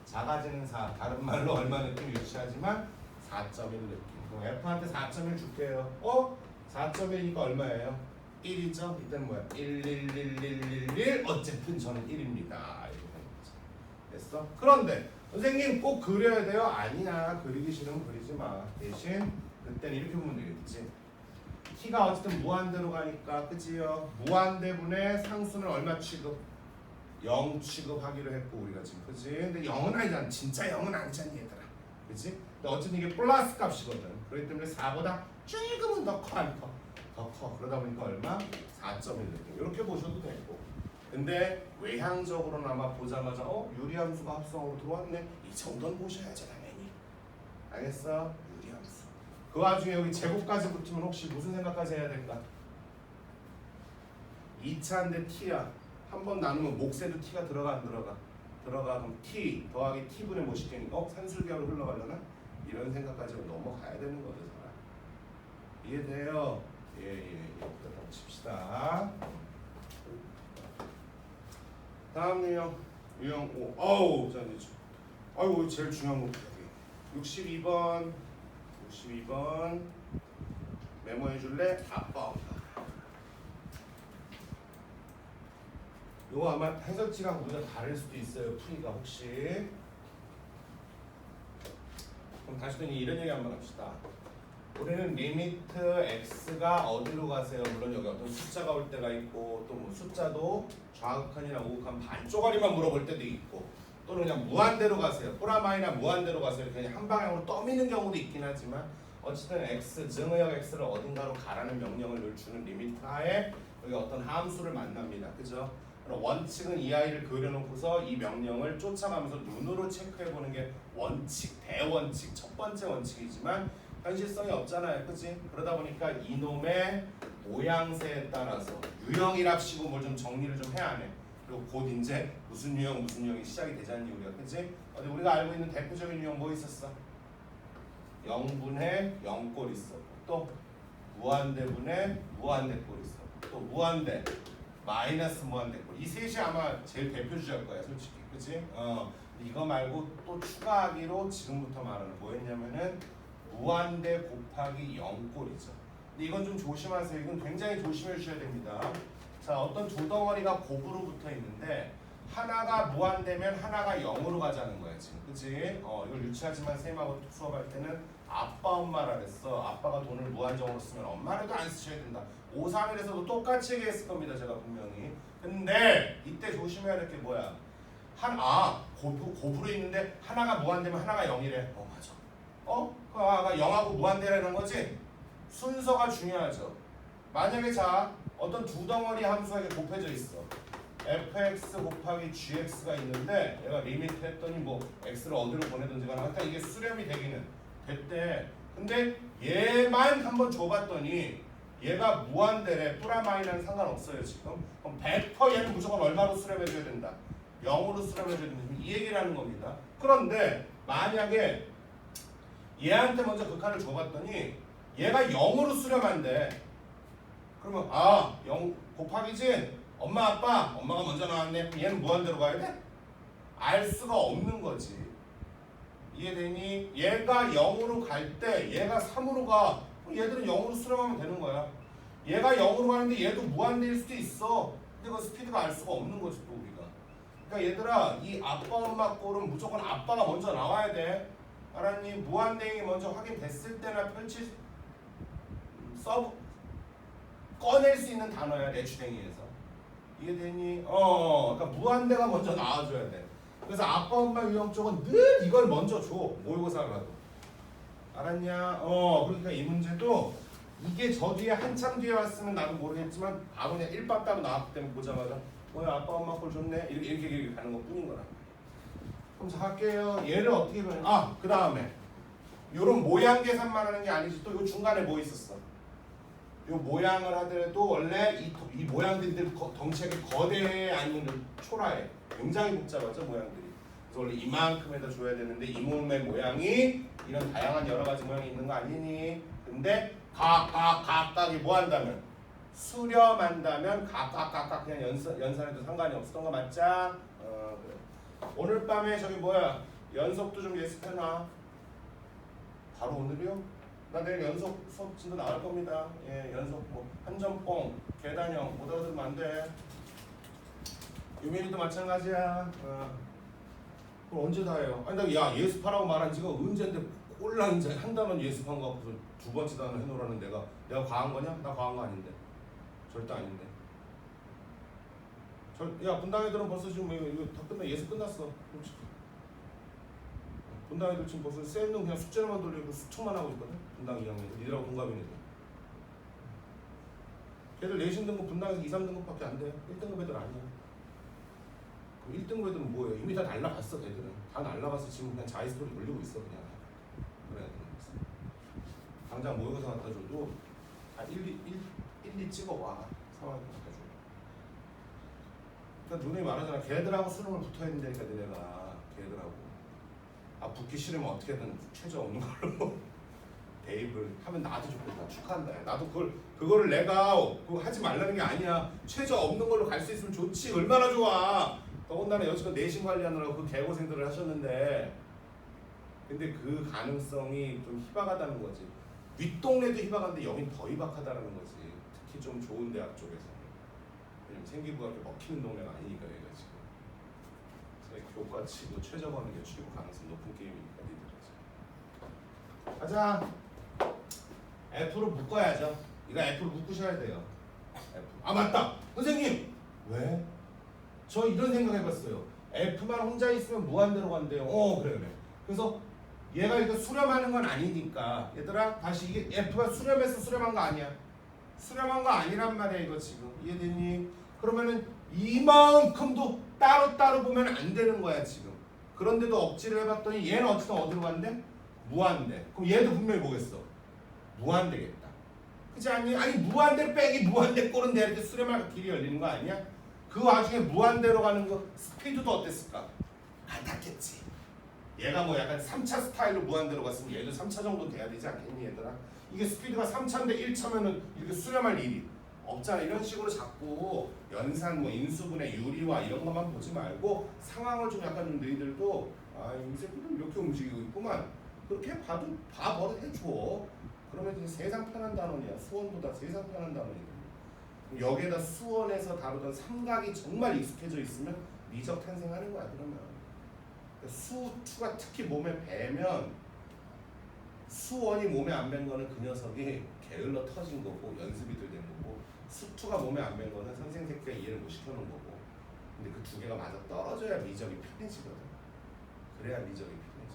작아지는 4. 다른 말로 얼마 느낌 유치하지만 4.1 느낌. 그럼 F한테 4.1 줄게요. 4.1이니까 얼마예요? 1이죠? 이때는 뭐야? 1111111 어쨌든 저는 1입니다. 이렇게 되는 거죠. 됐어? 그런데 선생님 꼭 그려야 돼요? 아니야. 그리기 싫으면 그리지 마. 대신 그때는 이렇게 보면 되겠지. t가 어쨌든 무한대로 가니까 그지요? 무한대분의 상수는 얼마 취급? 0 취급하기로 했고 우리가 지금 그지? 근데 0은 아니잖아. 진짜 0은 아니잖니 얘들아. 그지? 근데 어쨌든 이게 플러스 값이거든. 그렇기 때문에 4보다 조금은 더 커 안 커? 더 커. 그러다 보니까 얼마? 4.1 느낌. 이렇게 보셔도 되고. 근데 외향적으로는 아마 보자마자 유리함수가 합성으로 들어왔네. 이 정도는 보셔야죠 당연히. 알겠어? 유리함수. 그 와중에 여기 제곱까지 붙으면 혹시 무슨 생각까지 해야 될까? 2차인데 t야. 한 번 나누면 몫에도 t가 들어가 안 들어가? 들어가. 그럼 t 더하기 t분의 뭐 시켜니까 산술기하로 흘러가려나? 이런 생각까지 넘어가야 되는 거죠. 이해돼요? 예. 일단 칩시다. 다음 유형 5. 자 이제 아이고 제일 중요한 거 62번 메모해 줄래? 아빠. 이거 아마 해설지랑 우리가 다를 수도 있어요. 풀이가 혹시. 그럼 다시 또 이런 얘기 한번 합시다. 우리는 리미트 x가 어디로 가세요? 물론 여기 어떤 숫자가 올 때가 있고 또 뭐 숫자도 좌극한이나 우극한 반쪽짜리만 물어볼 때도 있고 또는 그냥 무한대로 가세요. 프라마이나 무한대로 가세요. 그냥 한 방향으로 떠미는 경우도 있긴 하지만 어쨌든 x 증의역 x를 어딘가로 가라는 명령을 주는 리미트 하에 여기 어떤 함수를 만납니다. 그죠? 그럼 원칙은 이 아이를 그려놓고서 이 명령을 쫓아가면서 눈으로 체크해보는 게 원칙, 대원칙, 첫 번째 원칙이지만 현실성이 없잖아요. 그치? 그러다 보니까 이놈의 모양새에 따라서 유형이랍시고 뭘 좀 정리를 좀 해야 하네. 그리고 곧 이제 무슨 유형이 시작이 되잖니 우리가. 그치? 근데 우리가 알고 있는 대표적인 유형 뭐 있었어? 0분의 0꼴 있었고 또 무한대분의 무한대꼴 있었고 또 무한대 마이너스 무한대꼴. 이 셋이 아마 제일 대표 주자일 거야 솔직히. 그치? 이거 말고 또 추가하기로 지금부터 말하는 뭐였냐면은 무한대 곱하기 0꼴이죠. 근데 이건 좀 조심하세요. 이건 굉장히 조심해 주셔야 됩니다. 자, 어떤 두 덩어리가 곱으로 붙어 있는데 하나가 무한대면 하나가 0으로 가자는 거야 지금. 그치? 이걸 유치하지만 쌤하고 수업할 때는 아빠 엄마라 그랬어. 아빠가 돈을 무한정으로 쓰면 엄마라도 안 쓰셔야 된다. 5, 3일에서도 똑같이 얘기했을 겁니다. 제가 분명히. 근데 이때 조심해야 될 게 뭐야? 곱으로 있는데 하나가 무한되면 하나가 0이래. 맞아. 그 아가 0하고 무한대라는 거지? 순서가 중요하죠. 만약에 자 어떤 두 덩어리 함수에게 곱해져 있어. fx 곱하기 gx가 있는데 얘가 리미트 했더니 뭐 x를 어디로 보내든지 간에 일단 이게 수렴이 되기는 됐대. 근데 얘만 한번 줘봤더니 얘가 무한대래. 뿌라 마이너는 상관없어요 지금. 그럼 100% 얘는 무조건 얼마로 수렴해줘야 된다? 0으로 수렴해줘야 된다. 이 얘기를 하는 겁니다. 그런데 만약에 얘한테 먼저 극한을 줘봤더니 얘가 0으로 수렴한대. 그러면 0 곱하기지? 엄마 아빠? 엄마가 먼저 나왔네. 그럼 얘는 무한대로 가야 돼? 알 수가 없는 거지. 이해되니? 얘가 0으로 갈 때 얘가 3으로 가. 그럼 얘들은 0으로 수렴하면 되는 거야. 얘가 0으로 가는데 얘도 무한대일 수도 있어. 근데 그 스피드가 알 수가 없는 거지 또 우리가. 그러니까 얘들아 이 아빠 엄마 꼴은 무조건 아빠가 먼저 나와야 돼. 알았니? 무한대행이 먼저 확인됐을 때나 꺼낼 수 있는 단어야 내추댕이에서. 이해되니? 그러니까 무한대가 먼저 나와줘야 돼. 그래서 아빠 엄마 유형 쪽은 늘 이걸 먼저 줘. 모의고사를 가도. 알았냐? 그러니까 이 문제도 이게 저 뒤에 한참 뒤에 왔으면 나도 모르겠지만 바로 그냥 1박 따로 나왔기 때문에 보자마자 아빠 엄마 꼴 좋네 이렇게 가는 것 뿐인 거라. 그럼 자 할게요. 얘를 어떻게 보냐? 그 다음에 요런 모양 계산만 하는 게 아니지. 또 요 중간에 뭐 있었어? 요 모양을 하더라도 원래 이 모양들이 덩치가 거대해 아니면 초라해. 굉장히 복잡하죠 모양들이. 그래서 원래 이만큼에다 줘야 되는데 이 몸의 모양이 이런 다양한 여러 가지 모양이 있는 거 아니니? 근데 각각이 뭐 한다면? 수렴한다면 각각 그냥 연산해도 상관이 없었던 거 맞자? 그래. 오늘 밤에 저기 뭐야 연속도 좀 예습해놔. 바로 오늘이요? 나 내일 연속 수업 진도 나갈 겁니다. 예, 연속 뭐 한점뽕, 계단형 못 알아들으면 안 돼. 유민이도 마찬가지야. 그럼 언제 다 해요? 아니 나 예습하라고 말한 지가 언젠데 꼴랑 이제 한 단원 예습한 거 갖고서 두 번째 단원 해놓으라는 내가 과한 거냐? 나 과한 거 아닌데. 절대 아닌데. 야 분당 애들은 벌써 지금 이거 다 끝나 예습 끝났어. 분당 애들 지금 벌써 쌤은 그냥 숙제로만 돌리고 수청만 하고 있거든. 분당 2학년 니들하고 동갑인 애들. 걔들 내신 등급 분당에서 2, 3등급밖에 안 돼. 1등급 애들 아니야. 그럼 1등급 애들은 뭐예요? 이미 다 날라갔어 걔들은. 다 날라가서 지금 그냥 자기 스토리 돌리고 있어 그냥. 그래 애들은. 당장 모의고사 갖다 줘도 다 1, 2 찍어와. 상황이 갖다 줘. 그러니까 누님이 말하잖아. 걔들하고 수능을 붙어야 된다니까 너네가. 걔들하고. 붙기 싫으면 어떻게든 최저 없는 걸로 대입을 하면 나도 좋겠다. 축하한다. 나도 그거를 내가 그거 하지 말라는 게 아니야. 최저 없는 걸로 갈 수 있으면 좋지. 얼마나 좋아. 더군다나 여지껏 내신 관리하느라고 그 개고생들을 하셨는데 근데 그 가능성이 좀 희박하다는 거지. 윗동네도 희박한데 여긴 더 희박하다는 거지. 특히 좀 좋은 대학 쪽에서. 왜냐면 생기부가 그렇게 먹히는 동네가 아니니까 여기가 지금. 교과 치고 최저 거는 게 출입 가능성 높은 게임이니까 니들이. 가자. F로 묶어야죠. 이거 F로 묶으셔야 돼요. F. 맞다. 선생님. 왜? 저 이런 생각 해봤어요. F만 혼자 있으면 무한대로 간대요. 그래. 그래서 얘가 이거 수렴하는 건 아니니까 얘들아 다시 이게 F가 수렴해서 수렴한 거 아니야. 수렴한 거 아니란 말이야 이거 지금. 이해되니? 그러면은 이만큼도 따로따로 보면 안 되는 거야 지금. 그런데도 억지를 해봤더니 얘는 어쨌든 어디로 간대? 무한대. 그럼 얘도 분명히 뭐겠어? 무한대겠다. 그렇지 않니? 아니 무한대 빼기 무한대 꼴은 내 이렇게 수렴할 길이 열리는 거 아니야? 그 와중에 무한대로 가는 거 스피드도 어땠을까? 같았겠지. 얘가 뭐 약간 3차 스타일로 무한대로 갔으면 얘도 3차 정도 돼야 되지 않겠니 얘들아? 이게 스피드가 3차인데 1차면은 이렇게 수렴할 일이 없잖아. 이런 식으로 자꾸 연산 뭐 인수분해 유리화 이런 것만 보지 말고 상황을 좀 약간 좀 너희들도 이 새끼들 이렇게 움직이고 있구만. 그렇게 봐버릇 해줘. 그러면 이제 세상 편한 단원이야. 수원보다 세상 편한 단원이야. 여기에다 수원에서 다루던 삼각이 정말 익숙해져 있으면 미적 탄생하는 거야. 그러면 수2가 특히 몸에 배면 수원이 몸에 안 밴 거는 그 녀석이 게을러 터진 거고 연습이 덜 된 거고, 수투가 몸에 안 밴 거는 선생 새끼가 이해를 못 시켜놓은 거고. 근데 그 두 개가 맞아 떨어져야 미적이 편해지거든. 그래야 미적이 편해져.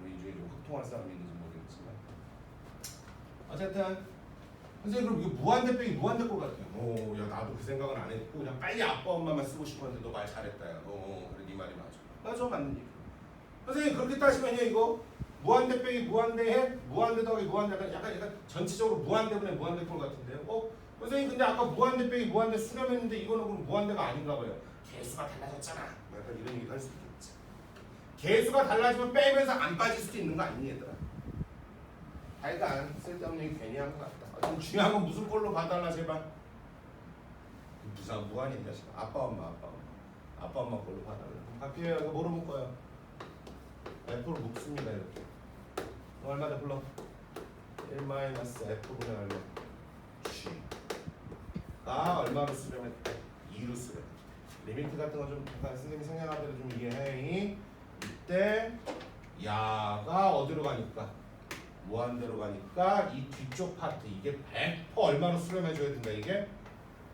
이 중에 좀 확통할 사람이 있는지 모르겠지만 어쨌든 선생님 그럼 이거 무한대 빼기 무한대 꼴 같아요. 야 나도 그 생각은 안 했고 그냥 빨리 아빠 엄마만 쓰고 싶었는데 너 말 잘했다 야. 그래 네 말이 맞아. 맞는 얘기. 선생님 그렇게 따지면요 이거 무한대 빼기 무한대 해? 무한대 더하기 무한대 약간 전체적으로 무한대분의 무한대 꼴 같은데요. 선생님 근데 아까 무한대 빼기 무한대 수렴했는데 이거는 그럼 무한대가 아닌가 봐요. 개수가 달라졌잖아. 약간 이런 얘기를 할 수도 있지. 개수가 달라지면 빼면서 안 빠질 수도 있는 거 아니니 얘들아. 하여간 쓸데없는 얘기 괜히 한 것 같다. 좀 중요한 건 무슨 꼴로 봐달라 제발. 무슨 무한이야 자식. 아빠 엄마 꼴로 봐달라. 바뀌어요. 이거 뭐로 묶어요? F로 묶습니다 이렇게. 얼마나 불러? 1-F분의 얼마? G가 얼마로 수렴했대? 2로 수렴. 리미트 같은 거 좀 선생님이 생각한 대로 좀 이해해. 이때 야가 어디로 가니까? 무한대로 가니까 이 뒤쪽 파트 이게 100% 얼마로 수렴해줘야 된다. 이게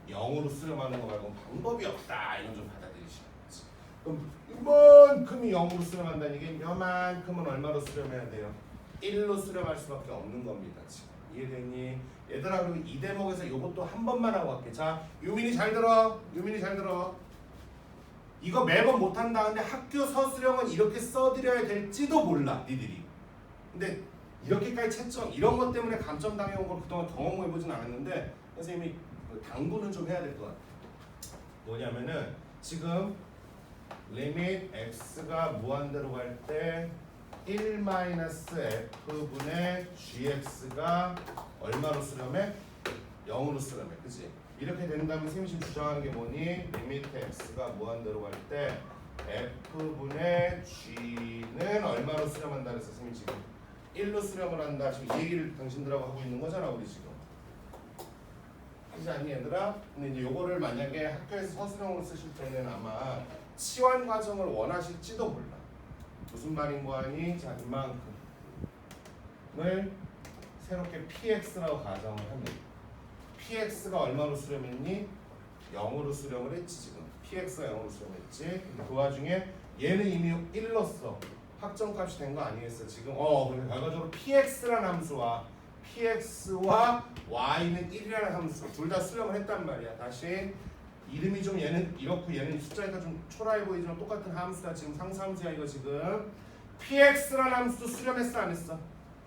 0으로 수렴하는 거 말고 방법이 없다. 이건 좀 받아들이시면 되지. 그럼 이만큼이 0으로 수렴한다는 이게 요만큼은 얼마로 수렴해야 돼요? 1로 수렴할 수밖에 없는 겁니다. 지금 이해되니? 얘들아 그리고 이 대목에서 이것도 한 번만 하고 갈게. 자 유민이 잘 들어. 이거 매번 못한다. 근데 학교 서술형은 이렇게 써드려야 될지도 몰라 니들이. 근데 이렇게까지 채점 이런 것 때문에 감점 당해온 걸 그동안 경험해보진 않았는데 선생님이 당부는 좀 해야 될 것 같아요. 뭐냐면은 지금 리밋 x가 무한대로 갈 때 1-F분의 gx가 얼마로 수렴해? 0으로 수렴해. 그치? 이렇게 된다면 선생님이 지금 주장하는 게 뭐니? 리밋 x가 무한대로 갈 때 F분의 g는 얼마로 수렴한다 그래서 선생님이 지금 1로 수렴을 한다. 지금 이 얘기를 당신들하고 하고 있는 거잖아 우리 지금. 그렇지 않니 얘들아? 근데 이제 요거를 만약에 학교에서 서술형으로 쓰실 때는 아마 치환 과정을 원하실지도 몰라. 무슨 말인 거 아니? 자 이만큼을 새롭게 px라고 가정을 하면 px가 얼마로 수렴했니? 0으로 수렴을 했지 지금. px가 0으로 수렴했지. 근데 그 와중에 얘는 이미 1로써 확정값이 된 거 아니겠어 지금? 근데 결과적으로 px라는 함수와 px와 y는 1이라는 함수 둘 다 수렴을 했단 말이야. 다시 이름이 좀 얘는 이렇고 얘는 숫자니까 좀 초라해 보이지만 똑같은 함수다. 지금 상수함수야 이거 지금. px라는 함수도 수렴했어 안 했어?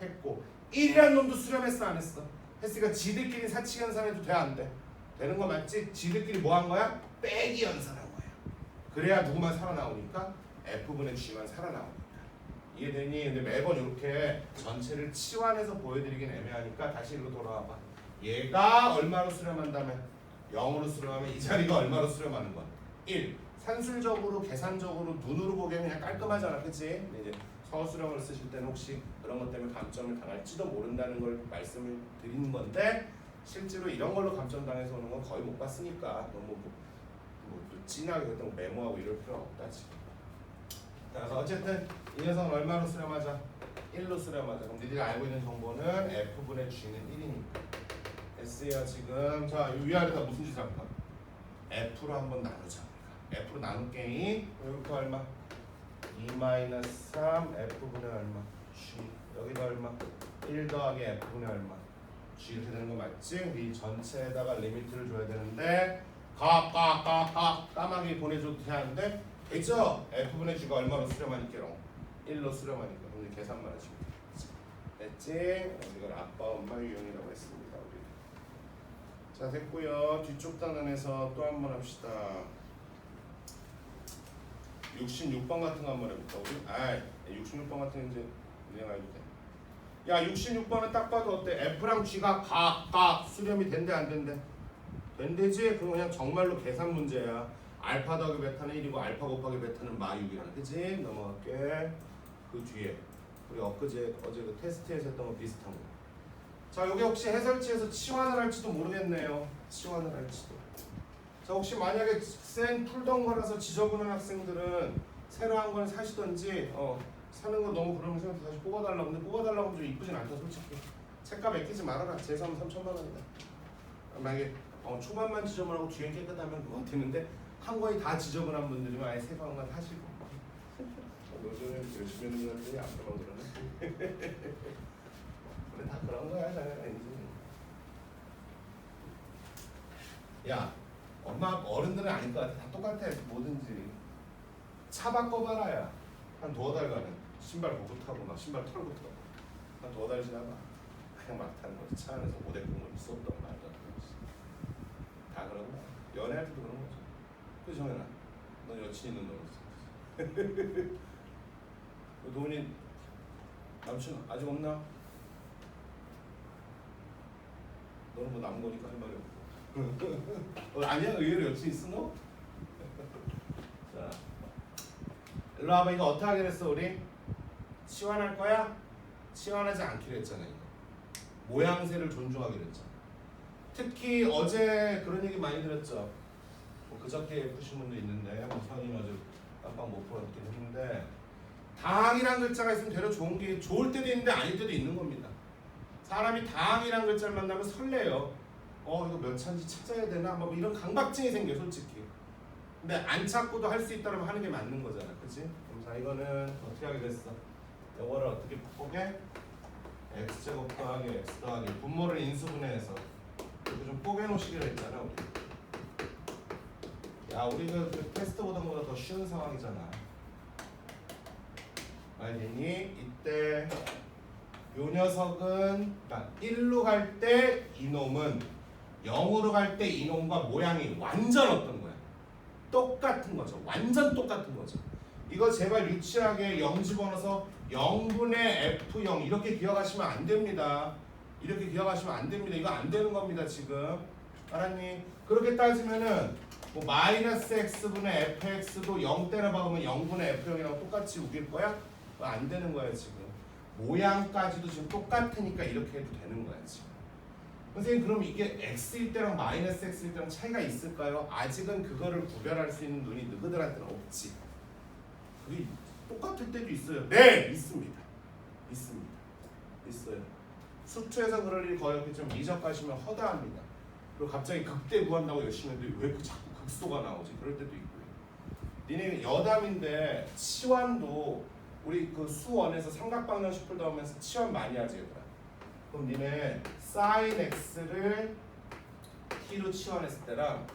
했고 1이라는 놈도 수렴했어 안 했어? 했으니까 지들끼리 사칙 연산해도 돼 안 돼? 되는 거 맞지? 지들끼리 뭐 한 거야? 빼기 연산한 거야. 그래야 누구만 살아나오니까 F분의 G만 살아나오니까. 이해되니? 근데 매번 이렇게 전체를 치환해서 보여드리긴 애매하니까 다시 이리로 돌아와봐. 얘가 얼마로 수렴한다면 0으로 수렴하면 이 자리가 얼마로 수렴하는 거야? 1. 산술적으로 계산적으로 눈으로 보기에는 그냥 깔끔하잖아. 그치? 근데 이제 서술형을 쓰실 때는 혹시 그런 것 때문에 감점을 당할지도 모른다는 걸 말씀을 드리는 건데 실제로 이런 걸로 감점 당해서 오는 건 거의 못 봤으니까 너무 진하게 그때 메모하고 이럴 필요는 없다 지금. 그래서 어쨌든 이 녀석은 얼마로 수렴하자? 1로 수렴하자. 그럼 니들이 알고 있는 정보는 F분의 G는 1이니까 S야 지금. 자 위아래다 무슨 짓을 할까? F로 한번 나누자. F로 나눌게. 여기부터 얼마? 2-3 F분의 얼마? G. 여기다 얼마? 1 더하기 F분의 얼마? G. 이렇게 되는 거 맞지? 이 전체에다가 리미트를 줘야 되는데 까마귀 보내줘도 되는데 됐죠? F분의 G가 얼마로 수렴하니까? 1로 수렴하니까. 오늘 계산만 하시면 됐지? 이걸 아빠 엄마 유형이라고 했습니다 우리. 자 됐고요. 뒤쪽 단원에서 또 한 번 합시다. 66번 같은 거 한 번 해볼까 우리? 66번 같은 거 이제 그냥 해도 돼. 야 66번은 딱 봐도 어때? F랑 G가 각각 수렴이 된대 안 된대? 된대지? 그럼 그냥 정말로 계산 문제야. 알파 더하기 베타는 1이고 알파 곱하기 베타는 -6이라는 그치? 넘어갈게. 그 뒤에 우리 어제 그 테스트에서 했던 거 비슷한 거. 자 여기 혹시 해설지에서 치환을 할지도 모르겠네요. 치환을 할지도. 자 혹시 만약에 쌩 풀던 거라서 지저분한 학생들은 새로 한 걸 사시던지 사는 거 너무 그러면 생각 다시 뽑아달라고. 근데 뽑아달라고 하면 좀 이쁘진 않다 솔직히. 책값 아끼지 말아라. 재산 3천만 원이다. 만약에 초반만 지저분하고 뒤에 깨끗하면 그건 되는데 한 거에 다 지저분한 분들이면 아예 새 방만 하시고. 요즘에 열심히 하는 사람들이 앞서만 그러네. 근데 다 그런 거야, 자네가 이제. 야, 엄마 어른들은 아닐 것 같아. 다 똑같아. 뭐든지. 차 바꿔봐라야. 한 두어 달간은 신발 벗고 타고 막 신발 털고 타고 한 두어 달 지나봐. 그냥 막 타는 거지. 차 안에서 못 했던 거 있었던 말도 안 되지. 다 그런 거야. 연애할 때도 그런 거죠. 그래서 정현아, 너 여친 있는 너 도훈이 남친 아직 없나? 너는 뭐 남은 거니까 할 말이 없고. 아니야? 의외로 여친 있어 너? 자, 일로 와봐. 이거 어떻게 하기로 했어 우리? 치환할 거야? 치환하지 않기로 했잖아 이거. 모양새를 존중하기로 했잖아. 특히 어제 그런 얘기 많이 들었죠. 뭐 그저께 푸신 분도 있는데 선생님 아주 깜빡 못 풀었긴 했는데 다항이란 글자가 있으면 되려 좋은 게 좋을 때도 있는데 아닐 때도 있는 겁니다. 사람이 다항이란 글자를 만나면 설레요. 이거 몇 차인지 찾아야 되나? 뭐 이런 강박증이 생겨 솔직히. 근데 안 찾고도 할 수 있다면 하는 게 맞는 거잖아, 그렇지? 그럼 자 이거는 어떻게 하게 됐어? 이거를 어떻게 바꾸게? x제곱 더하기 x 더하기 분모를 인수분해해서 이렇게 좀 뽀개놓으시기로 했잖아 우리. 야 우리 그 테스트 보던 것보다 더 쉬운 상황이잖아. 알겠니? 이때 요 녀석은 그러니까 1로 갈 때 이놈은 0으로 갈 때 이놈과 모양이 완전 어떤 거야? 똑같은 거죠. 완전 똑같은 거죠. 이거 제발 유치하게 0 집어넣어서 0분의 F0 이렇게 기억하시면 안 됩니다. 이렇게 기억하시면 안 됩니다. 이거 안 되는 겁니다 지금. 알았니? 그렇게 따지면은 뭐 마이너스 x분의 fx도 0 때려 박으면 0분의 f0이랑 똑같이 우길 거야? 그거 안 되는 거야 지금. 모양까지도 지금 똑같으니까 이렇게 해도 되는 거야 지금. 선생님 그럼 이게 x일 때랑 마이너스 x일 때랑 차이가 있을까요? 아직은 그거를 구별할 수 있는 눈이 너희들한테는 없지. 그게 똑같을 때도 있어요. 네! 있습니다. 있습니다. 있어요. 수투에서 그럴 일이 거의 없겠지만 미적 가시면 허다합니다. 그리고 갑자기 극대 구한다고 열심히 했는데 왜 자꾸 극소가 나오지? 그럴 때도 있고요. 니네 여담인데 치환도 우리 그 수원에서 삼각방정식 풀다 보면서 치환 많이 하지 얘들아. 그럼 니네 sin x를 t로 치환했을 때랑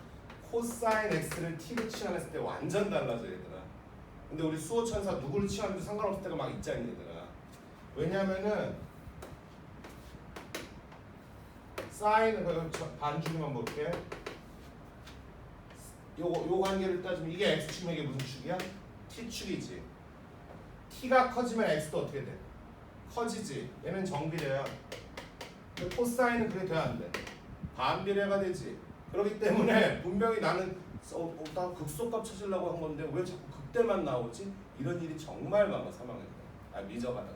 코사인 x를 t로 치환했을 때 완전 달라져 얘들아. 근데 우리 수호 천사 누구를 치환해도 상관없을 때가 막 있잖니 얘들아. 왜냐면은 사인은 반죽만 볼게. 요 관계를 따지면 이게 x축이면 이게 무슨 축이야? t축이지. t가 커지면 x도 어떻게 돼? 커지지. 얘는 정비례야. 근데 코사인은 그게 돼야 안 돼. 반비례가 되지. 그렇기 때문에 분명히 나는 나 극소값 찾으려고 한 건데 왜 자꾸 극대만 나오지? 이런 일이 정말 많아 사망했다. 미적하다.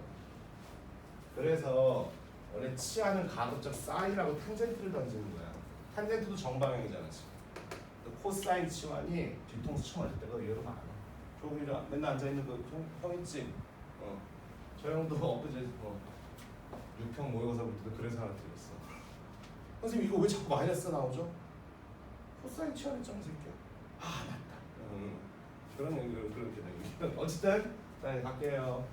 그래서 원래 치하는 가급적 사인하고 탄젠트를 던지는 거야. 탄젠트도 정방향이잖아 지금. 코사인 치환이 뒤통수 쳐맞을 때가 의외로 많아. 조금이라 맨날 앉아있는 그 형 있지? 저 형도 엊그제 6평 모의고사 볼 때도 그래서 하나 들었어. 선생님 이거 왜 자꾸 마이너스 나오죠? 코사인 치환했잖아 새끼야. 아 맞다. 그런 얘기를 그렇게 되는 어쨌든 자 갈게요.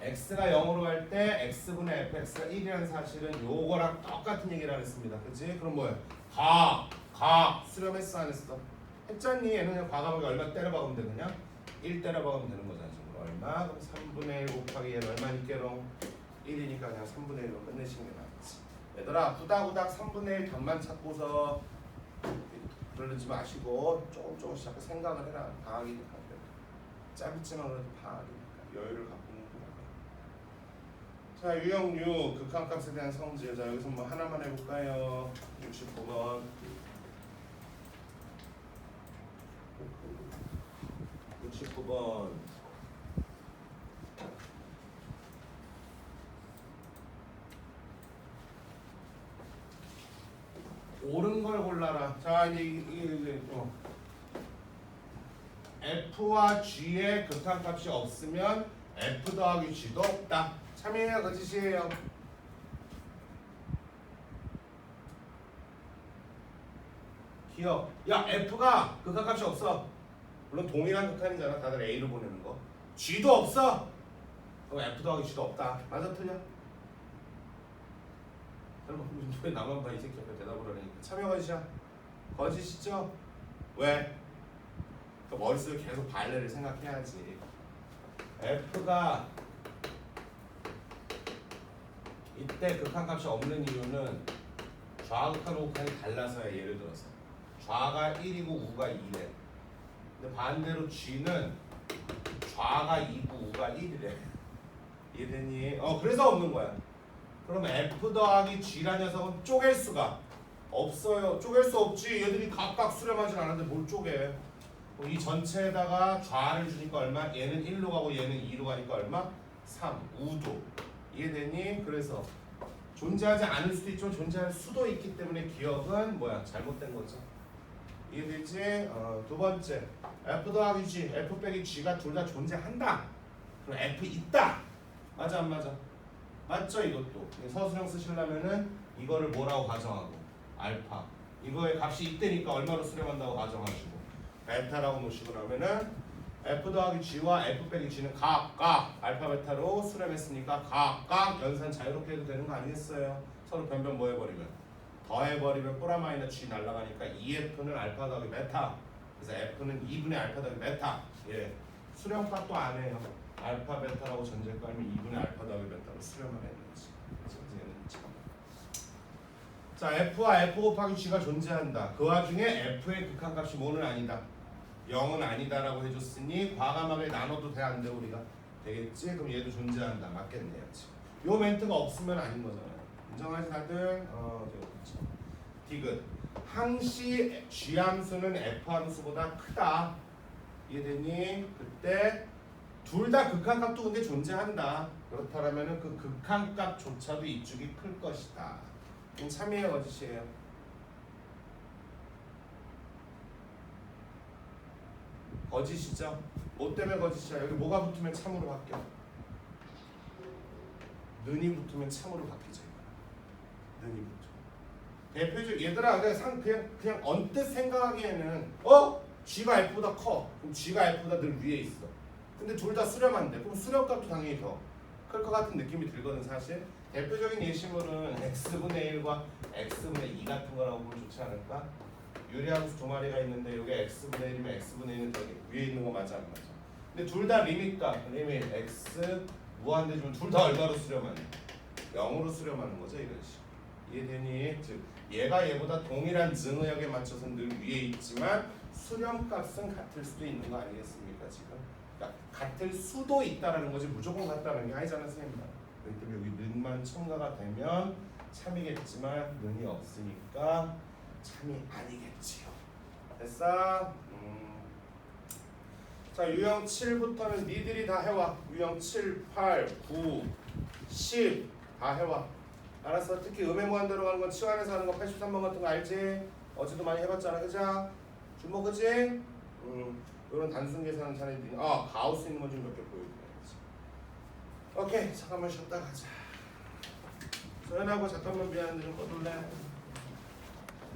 x가 0으로 갈 때 x분의 fx가 1이라는 사실은 요거랑 똑같은 얘기를 했습니다. 그치? 그럼 뭐야? 수렴했어 안 했어? 했잖니. 얘는 그냥 과감하게 얼마 때려박으면 돼. 그냥 1 때려박으면 되는 거잖아 지금. 얼마? 그럼 3분의 1 곱하기 얘는 얼마니께롱? 1이니까 그냥 3분의 1로 끝내시는 게 낫지. 얘들아 후닥후닥 3분의 1 값만 찾고서 그러지 마시고 조금씩 자꾸 생각을 해라. 방학이니까. 짧지만 그래도 방학이니까 여유를 갖고 자, 유형유 극한값에 대한 성질. 자, 여기서 뭐 하나만 해볼까요? 69번. 69번. 옳은 걸 골라라. 자, 이제 F와 G의 극한값이 없으면 F 더하기 G도 없다. 참이에요, 거짓이에요? 기억. 야, F가 극한값이 없어. 물론 동일한 극한이잖아. 다들 A로 보내는 거. G도 없어. 그럼 F 더하기 G도 없다. 맞아, 틀려? 설마 왜 나만 봐, 이 새끼 앞에 대답을 하니까. 참여 거짓이야. 거짓이죠? 왜? 그 머릿속에 계속 발레를 생각해야지. F가 이때 극한값이 없는 이유는 좌극한 우극한이 달라서야. 예를 들어서 좌가 1이고 우가 2래. 근데 반대로 G는 좌가 2고 우가 1이래. 이해되니? 그래서 없는 거야. 그럼 F 더하기 G란 녀석은 쪼갤 수가 없어요. 쪼갤 수 없지. 얘들이 각각 수렴하진 않았는데 뭘 쪼개. 이 전체에다가 좌를 주니까 얼마? 얘는 1로 가고 얘는 2로 가니까 얼마? 3. 우도. 이해되니? 그래서 존재하지 않을 수도 있지만 존재할 수도 있기 때문에 기억은 뭐야? 잘못된 거죠. 이해되지? 두 번째, F 더하기 G, F 빼기 G가 둘 다 존재한다. 그럼 F 있다. 맞아 안 맞아? 맞죠? 이것도 서술형 쓰시려면은 이거를 뭐라고 가정하고 알파. 이거의 값이 이때니까 얼마로 수렴한다고 가정하시고 베타라고 놓으시고 나면은 F 더하기 G와 F 빼기 G는 각각 알파 베타로 수렴했으니까 각각 연산 자유롭게 해도 되는 거 아니겠어요? 서로 변변 뭐 해버리면 더해버리면 꼬라마이너 G 날라가니까 2F는 알파 더하기 베타. 그래서 F는 2분의 알파 더하기 베타. 예, 수렴값도 안 해요. 알파 베타라고 전제를 깔면 2분의 알파 더하기 베타로 수렴을 해야 되지. 자, F와 F 곱하기 G가 존재한다. 그 와중에 F의 극한값이 뭐는 아니다. 0은 아니다라고 해줬으니 과감하게 나눠도 돼 안 돼 우리가? 되겠지? 그럼 얘도 존재한다. 맞겠네요. 지금. 요 멘트가 없으면 아닌 거잖아요. 인정하지 다들? 그렇죠. 디귿. 항시 G 함수는 F 함수보다 크다. 이해되니? 그때 둘 다 극한값도 근데 존재한다. 그렇다면은 그 극한값조차도 이쪽이 클 것이다. 참이에요, 거짓이에요? 거짓이죠? 뭐 때문에 거짓이야? 여기 뭐가 붙으면 참으로 바뀌어? 는이 붙으면 참으로 바뀌죠. 는이 붙죠. 대표적 얘들아, 그냥 언뜻 생각하기에는 G가 F보다 커. 그럼 G가 F보다 늘 위에 있어. 근데 둘 다 수렴한데 그럼 수렴값도 당연히 더 클 것 같은 느낌이 들거든 사실. 대표적인 예시물은 x분의 1과 x분의 2 같은 거라고 보면 좋지 않을까? 유리함수 두 마리가 있는데 여기 x분의 1이면 x분의 1은 저기 위에 있는 거 맞아 안 맞아? 근데 둘 다 리밋값, 리밋 x 무한대 주면 둘 다 얼마로 수렴하냐? 0으로 수렴하는 거죠 이런 식. 이해되니? 즉 얘가 얘보다 동일한 증의역에 맞춰서 늘 위에 있지만 수렴값은 같을 수도 있는 거 아니겠습니까 지금? 그러니까 같을 수도 있다라는 거지 무조건 같다는 게 아니잖아 선생님. 그렇기 때문에 여기 는만 첨가가 되면 참이겠지만 는이 없으니까 참이 아니겠지요. 됐어? 자 유형 7부터는 니들이 다 해와. 유형 7, 8, 9, 10 다 해와. 알았어? 특히 음의 무한 들어가는 건 치환해서 하는 거 83번 같은 거 알지? 어제도 많이 해봤잖아 그죠? 준모 그지? 이런 단순 계산은 자네들이 가우스 있는 거 좀 몇 개 보여줘야지. 오케이 잠깐만 쉬었다 가자. 소연하고 잠깐만 미안한데 좀 꺼둘래?